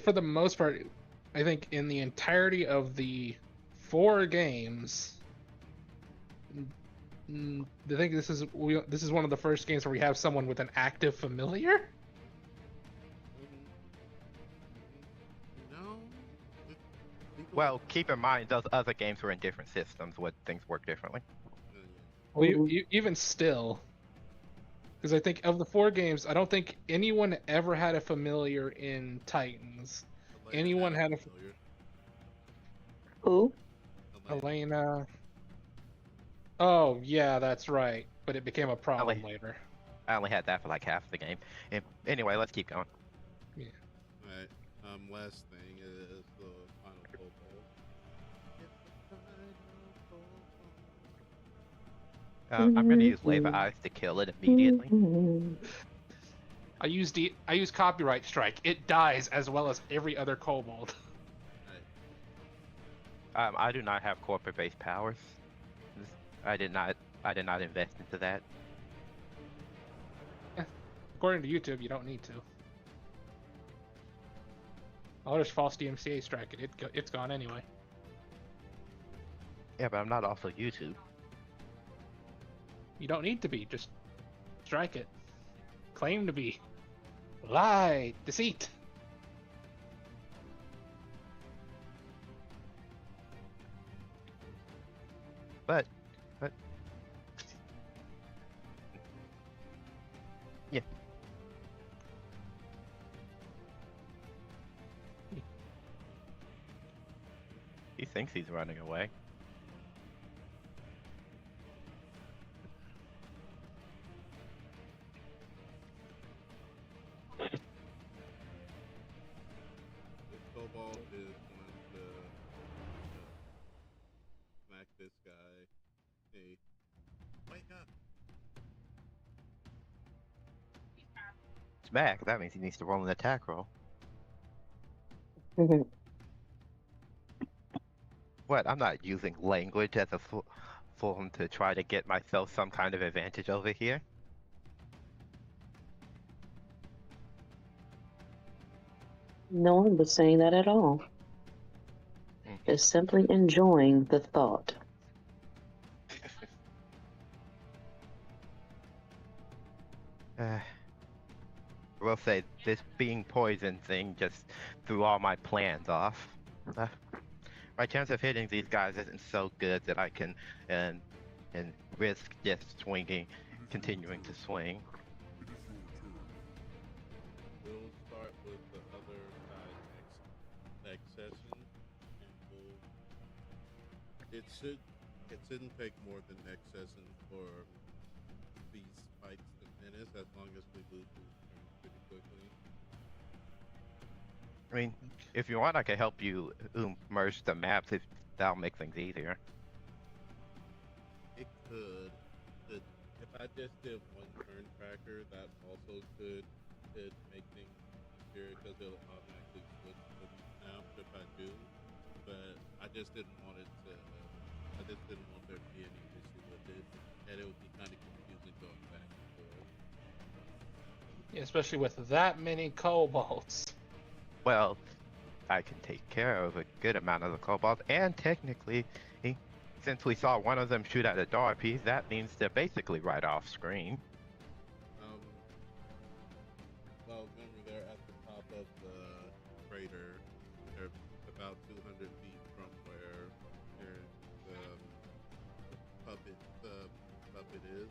for the most part, I think in the entirety of the 4 games, I think this is one of the first games where we have someone with an active familiar. No. Well, keep in mind those other games were in different systems where things work differently. Well, even still, because I think of the 4 games, I don't think anyone ever had a familiar in Titans. Anyone had a familiar? Who? Elena. Oh yeah, that's right. But it became a problem later. I only had that for like half the game. Anyway, let's keep going. Yeah. Alright. Last thing is the final kobold. I'm gonna use Lava Eyes to kill it immediately. I use Copyright Strike. It dies as well as every other kobold. I do not have corporate-based powers. I did not invest into that. According to YouTube, you don't need to. I'll just false DMCA strike it. It's gone anyway. Yeah, but I'm not also YouTube. You don't need to be. Just strike it. Claim to be. Lie. Deceit. But yeah. He thinks he's running away. This kobold is going to smack this guy. Hey, wake up! Smack. That means he needs to roll an attack roll. What? I'm not using language as a form to try to get myself some kind of advantage over here. No one was saying that at all. Just simply enjoying the thought. I will say this being poison thing just threw all my plans off. My chance of hitting these guys isn't so good that I can and risk just swinging, continuing to swing. We'll start with the other side next session, and it shouldn't take more than next session for these fights to finish, as long as we lose these turns pretty quickly. I mean, if you want, I can help you merge the maps if that'll make things easier. It could. If I just did one turn tracker, that also could make things easier because it'll automatically switch to these maps if I do. But I just didn't want it to. I just didn't want there to be any issue with it, and it would be kind of confusing going back and forth. Yeah, especially with that many kobolds. Well, I can take care of a good amount of the kobolds, and technically, since we saw one of them shoot at a door piece, that means they're basically right off screen. Well, remember they're at the top of the crater. They're about 200 feet from where the puppet is.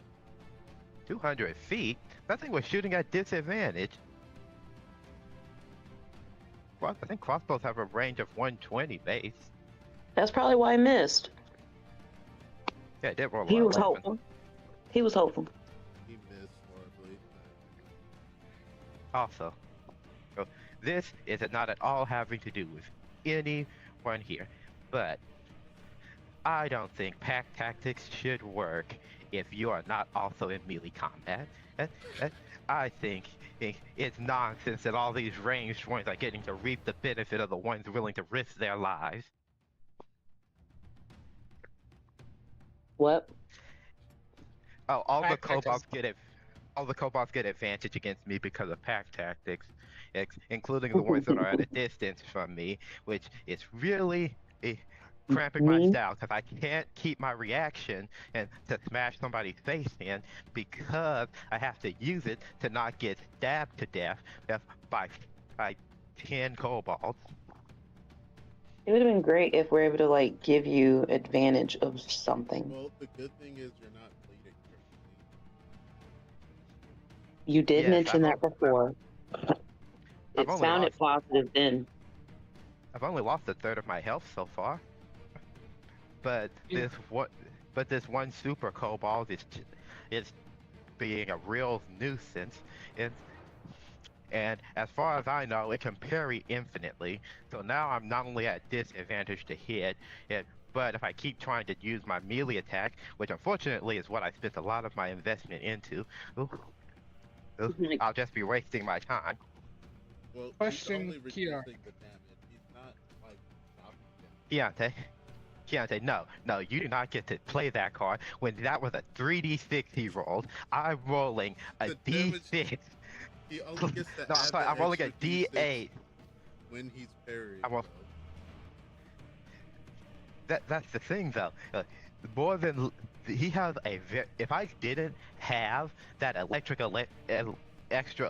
200 feet? That thing was shooting at disadvantage. Well, I think crossbows have a range of 120 base. That's probably why I missed. Yeah, it did roll He a was 11. hopeful. He was hopeful. He missed horribly. Also, so this is not at all having to do with anyone here, but I don't think pack tactics should work if you are not also in melee combat. I think it's nonsense that all these ranged ones are getting to reap the benefit of the ones willing to risk their lives. What? Oh, all the Pack tactics. kobolds get advantage against me because of pack tactics, including the ones that are at a distance from me, which is really cramping my style because I can't keep my reaction and to smash somebody's face in because I have to use it to not get stabbed to death by 10 kobolds. It would have been great if we're able to like give you advantage of something. Well, the good thing is you're not bleeding currently. You did Yes, mention that before. It only sounded positive then. I've only lost a third of my health so far. But Yeah. this one super kobold is being a real nuisance. And as far as I know, it can parry infinitely. So now I'm not only at disadvantage to hit, but if I keep trying to use my melee attack, which unfortunately is what I spent a lot of my investment into, I'll just be wasting my time. Well, Question, he's only reducing the damage. He's not like stopping it. Keontae, no, you do not get to play that card when that was a 3d6 he rolled. I'm rolling a The damage- d6. He only gets to No, I'm add sorry, the I'm rolling a extra D6 d8. when he's parrying. I'm roll- though. That's the thing though. More than he has if I didn't have that extra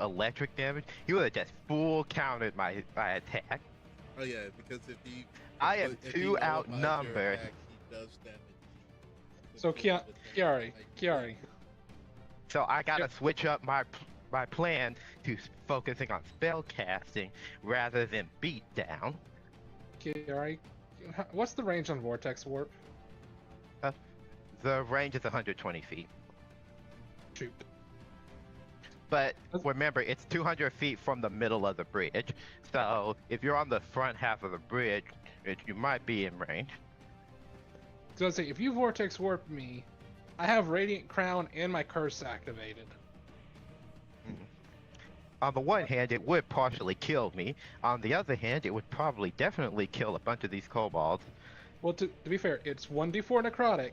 electric damage, he would have just full countered my attack. Oh yeah, because if he I am if he too nullifies your outnumbered. attack, he does damage you. So Because of the damage, Kiari, like, So I gotta switch up my plan to focusing on spell casting rather than beat down. Kiari, what's the range on Vortex Warp? The range is 120 feet. Shoot. But remember, it's 200 feet from the middle of the bridge. So if you're on the front half of the bridge, you might be in range. So let's say if you Vortex Warp me, I have Radiant Crown and my curse activated. On the one hand, it would partially kill me. On the other hand, it would probably definitely kill a bunch of these kobolds. Well, to be fair, it's 1d4 necrotic,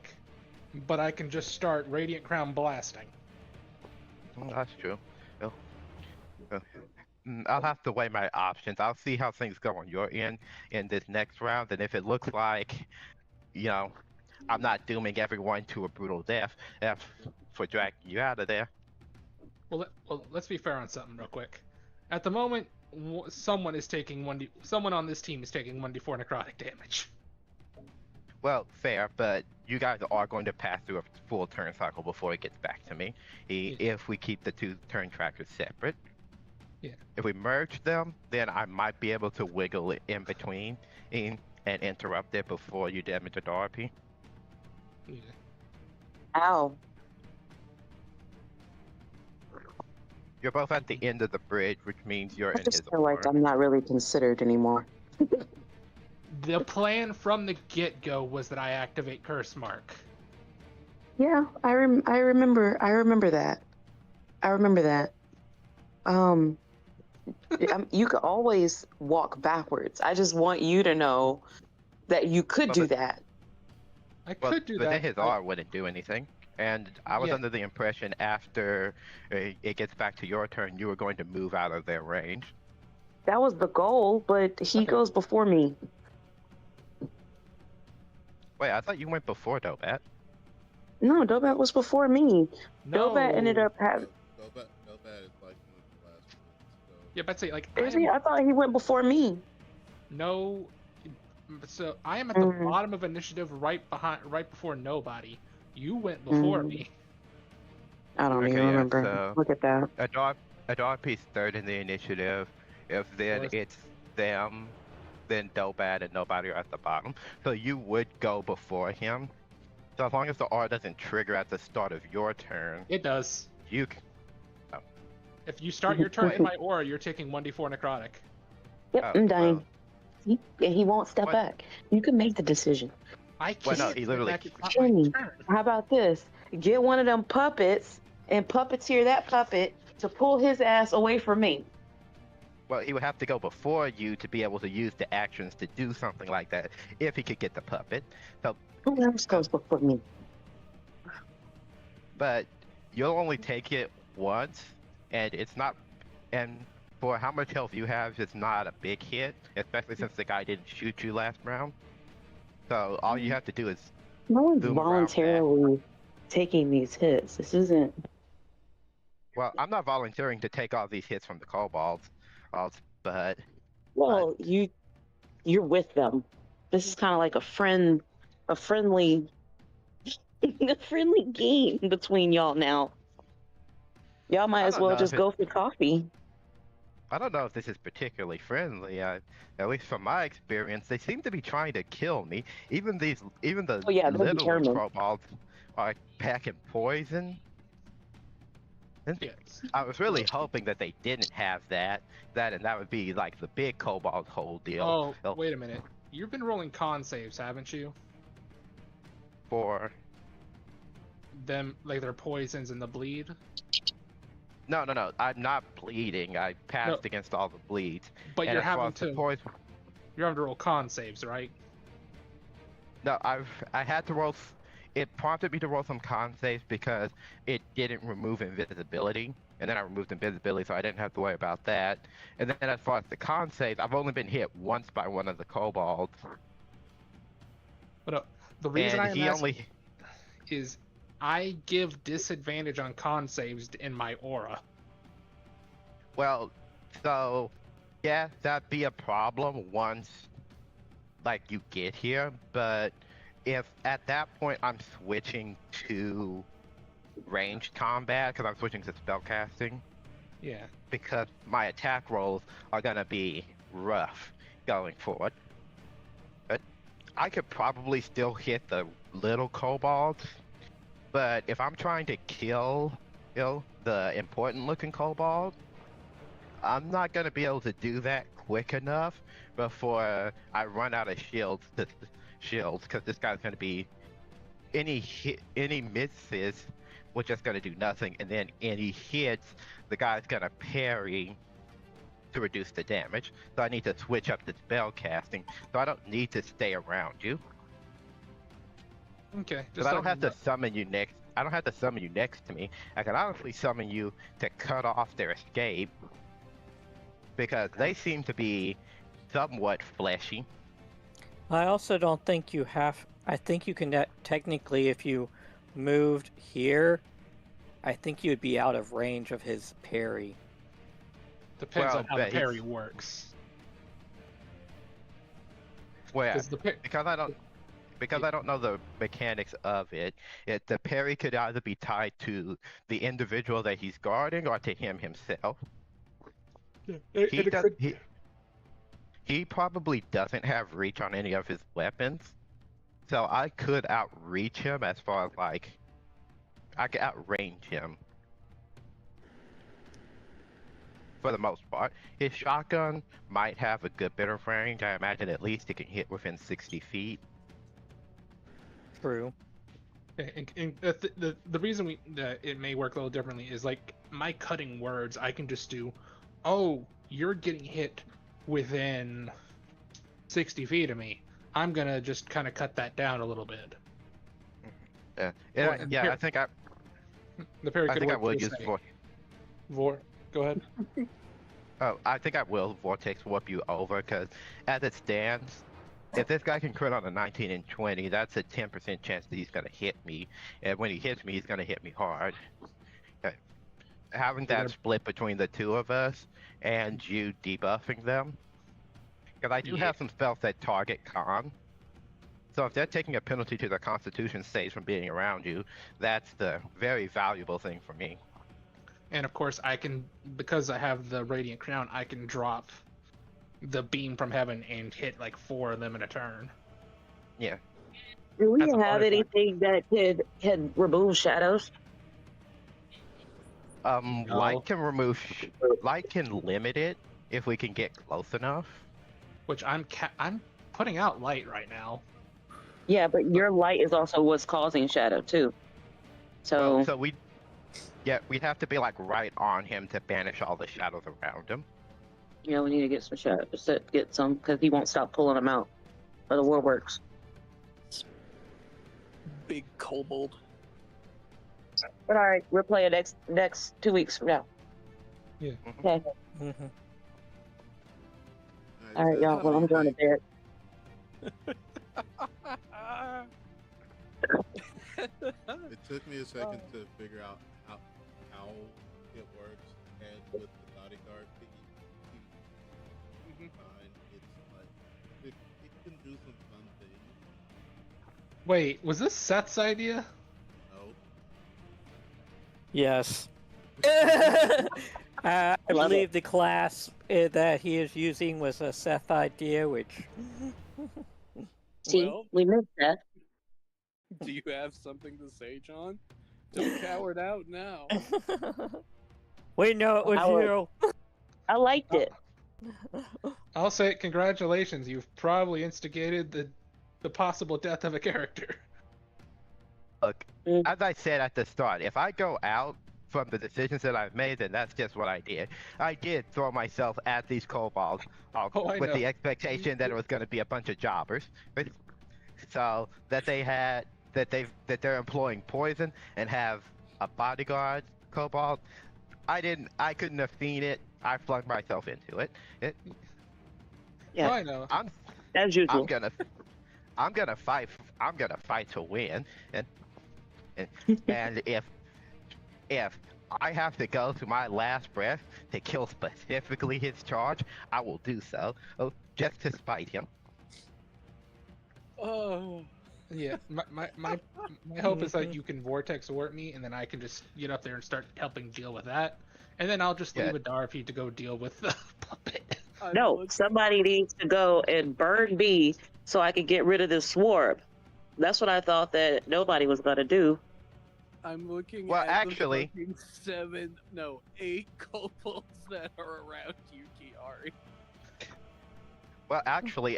but I can just start Radiant Crown blasting. Well, that's true. I'll have to weigh my options. I'll see how things go on your end in this next round, and if it looks like, I'm not dooming everyone to a brutal death for dragging you out of there. Well, let's be fair on something real quick. At the moment, someone is taking someone on this team is taking 1d4 necrotic damage. Well, fair, but you guys are going to pass through a full turn cycle before it gets back to me. If we keep the 2 turn trackers separate. Yeah. If we merge them, then I might be able to wiggle it in between and interrupt it before you damage a RP. Yeah. Ow. You're both at the end of the bridge, which means you're I in just his feel like aura. I'm not really considered anymore. The plan from the get-go was that I activate Curse Mark. Yeah, I remember that. I remember that. You could always walk backwards. I just want you to know that you could do that. I could do that. But then his R wouldn't do anything. And I was Yeah. under the impression after it gets back to your turn, you were going to move out of their range. That was the goal, but he goes before me. Wait, I thought you went before Dobat. No, Dobat was before me. No. Dobat ended up having. Dobat is like one of the last ones. So. Yeah, but say like Is he? I thought he went before me. No. So I am at the bottom of initiative, right before nobody. You went before me. I don't even remember. So Look at that. Adarpi's third in the initiative. If then it's them, then Dobat and nobody are at the bottom. So you would go before him. So as long as the R doesn't trigger at the start of your turn. It does. You can. Oh. If you start your turn in my aura, you're taking 1d4 necrotic. Yep, I'm dying. He won't step back. You can make the decision. I can't. Well, no, he literally. Jimmy, how about this? Get one of them puppets and puppeteer that puppet to pull his ass away from me. Well, he would have to go before you to be able to use the actions to do something like that if he could get the puppet. So. Who else goes before me? But you'll only take it once, and it's not. And for how much health you have, it's not a big hit, especially since the guy didn't shoot you last round. So all you have to do is. No one's voluntarily taking these hits. This isn't. Well, I'm not volunteering to take all these hits from the kobolds, but. Well, you're with them. This is kind of like a friendly game between y'all now. Y'all might as well just go for coffee. I don't know if this is particularly friendly. At least from my experience, they seem to be trying to kill me. Even the little kobolds are packing poison. Yes. I was really hoping that they didn't have that and that would be like the big kobold whole deal. Oh, wait a minute. You've been rolling con saves, haven't you? For them, like their poisons and the bleed? No. I'm not bleeding. I passed against all the bleeds. But you're having to roll con saves, right? No, I had to roll. It prompted me to roll some con saves because it didn't remove invisibility, and then I removed invisibility, so I didn't have to worry about that. And then as far as the con saves, I've only been hit once by one of the kobolds. But the reason I'm asking is I give disadvantage on con saves in my aura. Well, so yeah, that'd be a problem once like you get here, but if at that point I'm switching to ranged combat because I'm switching to spellcasting. Yeah. Because my attack rolls are gonna be rough going forward. But I could probably still hit the little kobolds. But if I'm trying to kill, the important looking kobold, I'm not gonna be able to do that quick enough before I run out of shields because this guy's gonna be any misses, we're just gonna do nothing, and then any hits, the guy's gonna parry to reduce the damage. So I need to switch up the spell casting. So I don't need to stay around you. Okay. Because I don't have to summon you next. I don't have to summon you next to me. I can honestly summon you to cut off their escape. Because they seem to be somewhat fleshy. I also don't think you have. I think you can technically, if you moved here, I think you would be out of range of his parry. Depends Well, on how the but parry he's- works. Well, 'Cause the because I don't know the mechanics of it. The parry could either be tied to the individual that he's guarding or to him himself. He probably doesn't have reach on any of his weapons, so I could outreach him as far as like I could outrange him for the most part. His shotgun might have a good bit of range. I imagine at least it can hit within 60 feet. True. And the reason it may work a little differently is like my cutting words. I can just do, oh, you're getting hit within 60 feet of me. I'm gonna just kind of cut that down a little bit. Yeah, Well, I think I The parry could work. would use Vor. Go ahead. Oh, I think I will vortex warp you over because as it stands, if this guy can crit on a 19 and 20, that's a 10% chance that he's gonna hit me, and when he hits me, he's gonna hit me hard. Having that split between the two of us and you debuffing them, because I do have some spells that target con. So if they're taking a penalty to their Constitution saves from being around you, that's the very valuable thing for me. And of course, I can, because I have the Radiant Crown, I can drop the beam from heaven and hit like 4 of them in a turn. Yeah. Do we That's a have artifact. anything that can remove shadows? No. Light can limit it if we can get close enough. Which I'm putting out light right now. Yeah, but your light is also what's causing shadow too. So, So we'd have to be like right on him to banish all the shadows around him. yeah, we need to get some shadows to get some because he won't stop pulling them out. Or the war works. Big kobold. But all right, we're playing next 2 weeks from now. Yeah. Okay. Mm-hmm. All right, y'all. Well, I'm going to bed. It took me a second to figure out how it works, and with the bodyguard thingy, it's like it can do some fun things. Wait, was this Seth's idea? No, Yes. I Love believe the class that he is using was a Seth idea, which See, Well, we missed that. do you have something to say, John? Don't cower out now. we know it was Howard. you. I liked it. I'll say it. Congratulations. You've probably instigated the possible death of a character. Look, Mm. as I said at the start, if I go out from the decisions that I've made, then that's just what I did. I did throw myself at these kobolds I with know. the expectation that it was going to be a bunch of jobbers, right? So that they're employing poison and have a bodyguard kobold. I couldn't have seen it. I flung myself into it. Yeah. I know. As usual. I'm gonna fight to win, and if I have to go to my last breath to kill specifically his charge, I will do so. Oh, just to spite him. Oh. Yeah, my hope is that you can vortex warp me, and then I can just get up there and start helping deal with that, and then I'll just leave a Darpy to go deal with the puppet. No, somebody needs to go and burn me so I can get rid of this swarm. That's what I thought that nobody was gonna do. I'm looking Well, at actually- the fucking 8 kobolds that are around you, Kiari. Well, actually,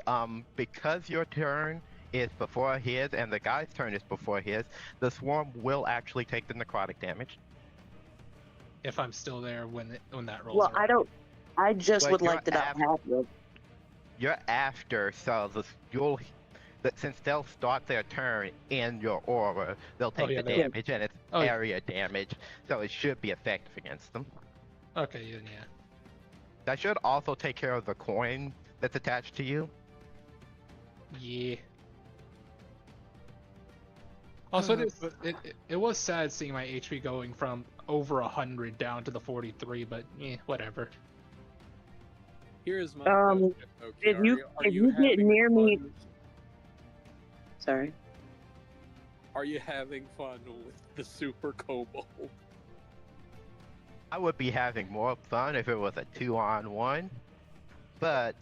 because your turn is before his and the guy's turn is before his, the swarm will actually take the necrotic damage. If I'm still there when that rolls. Well, around. I just But would you're like to not have them. You're after, so since they'll start their turn in your aura, they'll take the they will. damage, and it's Oh, yeah. area damage, so it should be effective against them. Okay, yeah. That should also take care of the coin that's attached to you. Yeah. Also, it was sad seeing my HP going from over 100 down to the 43, but whatever. Here's my Um, question. Okay, if you get having near me, fun? sorry. Are you having fun with the Super Kobold? I would be having more fun if it was a 2-on-1, but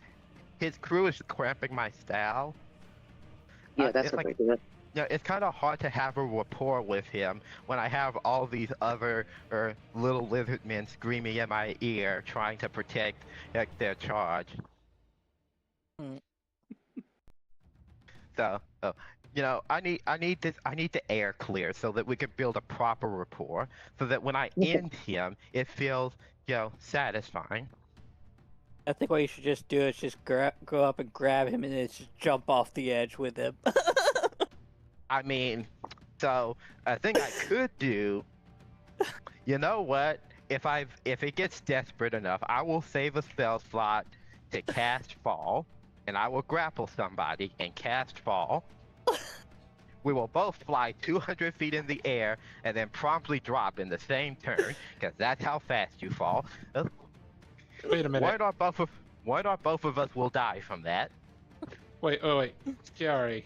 his crew is cramping my style. Yeah, that's it's what like, they do. Yeah, it's kind of hard to have a rapport with him when I have all these other little lizard men screaming in my ear, trying to protect their charge. Mm. So, I need the air clear so that we can build a proper rapport, so that when I Okay. end him, it feels, satisfying. I think what you should just do is just go up and grab him and then just jump off the edge with him. I mean, so a thing I could do, you know what? If it gets desperate enough, I will save a spell slot to cast Fall, and I will grapple somebody and cast Fall. We will both fly 200 feet in the air and then promptly drop in the same turn, because that's how fast you fall. Wait a minute. One or both of us will die from that. Wait. Kiari.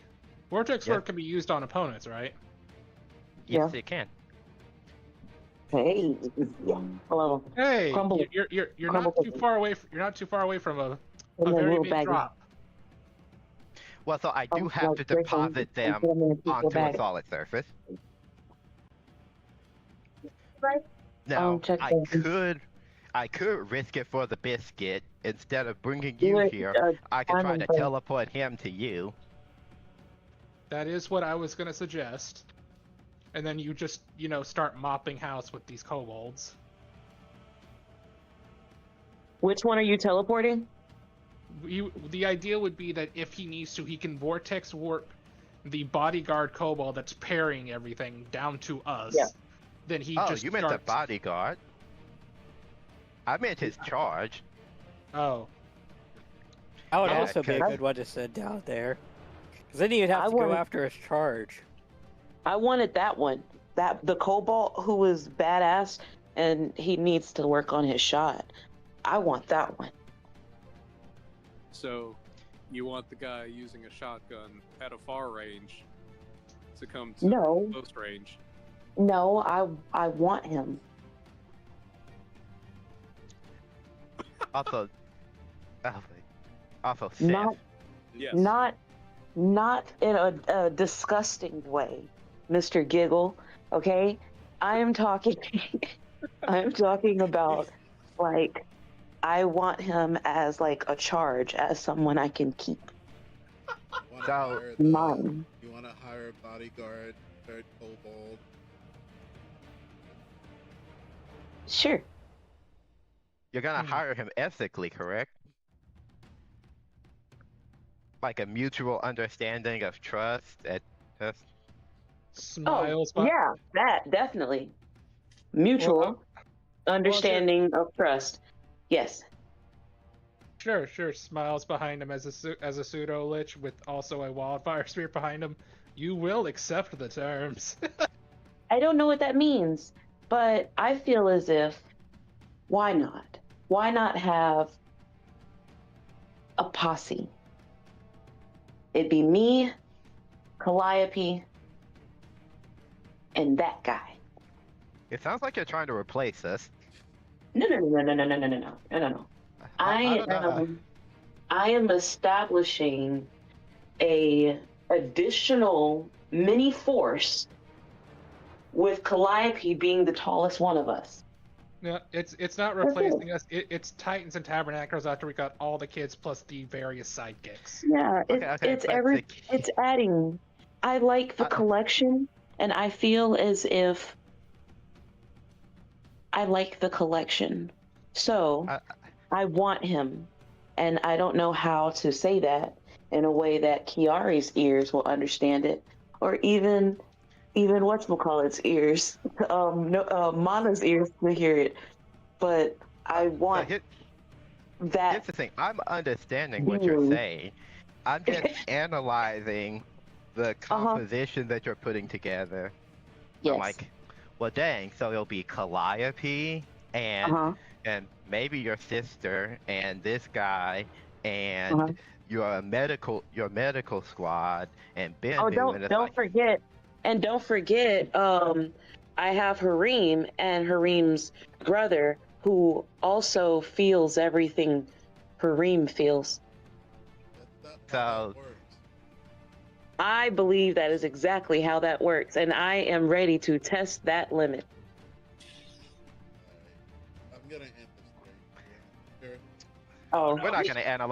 Vortex Yeah. Sword can be used on opponents, right? Yes, Yeah. it can. Hey, hello. Hey, Crumble. you're Crumble not too cookie. far away. You're not too far away from a And very little big baggie. drop. Well, so I do have to break them deposit and them put them in a paper onto a bag. solid surface. Right. Now, check I could risk it for the biscuit. Instead of bringing Do you it, here, I could try diamond to first. teleport him to you. That is what I was gonna suggest. And then you just, start mopping house with these kobolds. Which one are you teleporting? The idea would be that if he needs to, he can vortex warp the bodyguard kobold that's parrying everything down to us. Yeah. Then he Oh, just you meant the starts... bodyguard. I meant his charge. Oh. That would Yeah, also be a 'cause- good one to send down there. Because then you'd have to go after his charge. I wanted that one. The Cobalt who was badass and he needs to work on his shot. I want that one. So, you want the guy using a shotgun at a far range to come to No. close range? No, I want him. Also, Seth. Not Yes. not in a disgusting way, Mr. Giggle. Okay, I am talking. I'm talking about like I want him as like a charge, as someone I can keep. Mine. You want to hire a bodyguard, third kobold? Sure. You're gonna hire him ethically, correct? Like a mutual understanding of trust. Smiles. Yeah, that definitely. Mutual understanding of trust. Yes. Sure. Smiles behind him as a pseudo lich with also a wildfire spear behind him. You will accept the terms. I don't know what that means, but I feel as if, why not? Why not have a posse? It'd be me, Calliope, and that guy. It sounds like you're trying to replace us. No. I am establishing a additional mini force with Calliope being the tallest one of us. No, it's not replacing us. It's Titans and Tabernacles after we got all the kids plus the various sidekicks. Yeah, it's adding. I like the collection, and I feel as if I like the collection. So I want him, and I don't know how to say that in a way that Kiari's ears will understand it, or even whatchamacallit's ears, Mana's ears to hear it. But I want that. Here's the thing. I'm understanding what you're saying. I'm just analyzing the composition that you're putting together. Yes. I'm like, well, dang. So it'll be Calliope and maybe your sister and this guy and your medical squad and Benbu. Oh, and it's don't like, forget, and don't forget. I have Hareem and Hareem's brother, who also feels everything Hareem feels. That's not how So- that works. I believe that is exactly how that works, and I am ready to test that limit. Alright. I'm gonna end this thing. Yeah. Sure. Oh, we're not going to analyze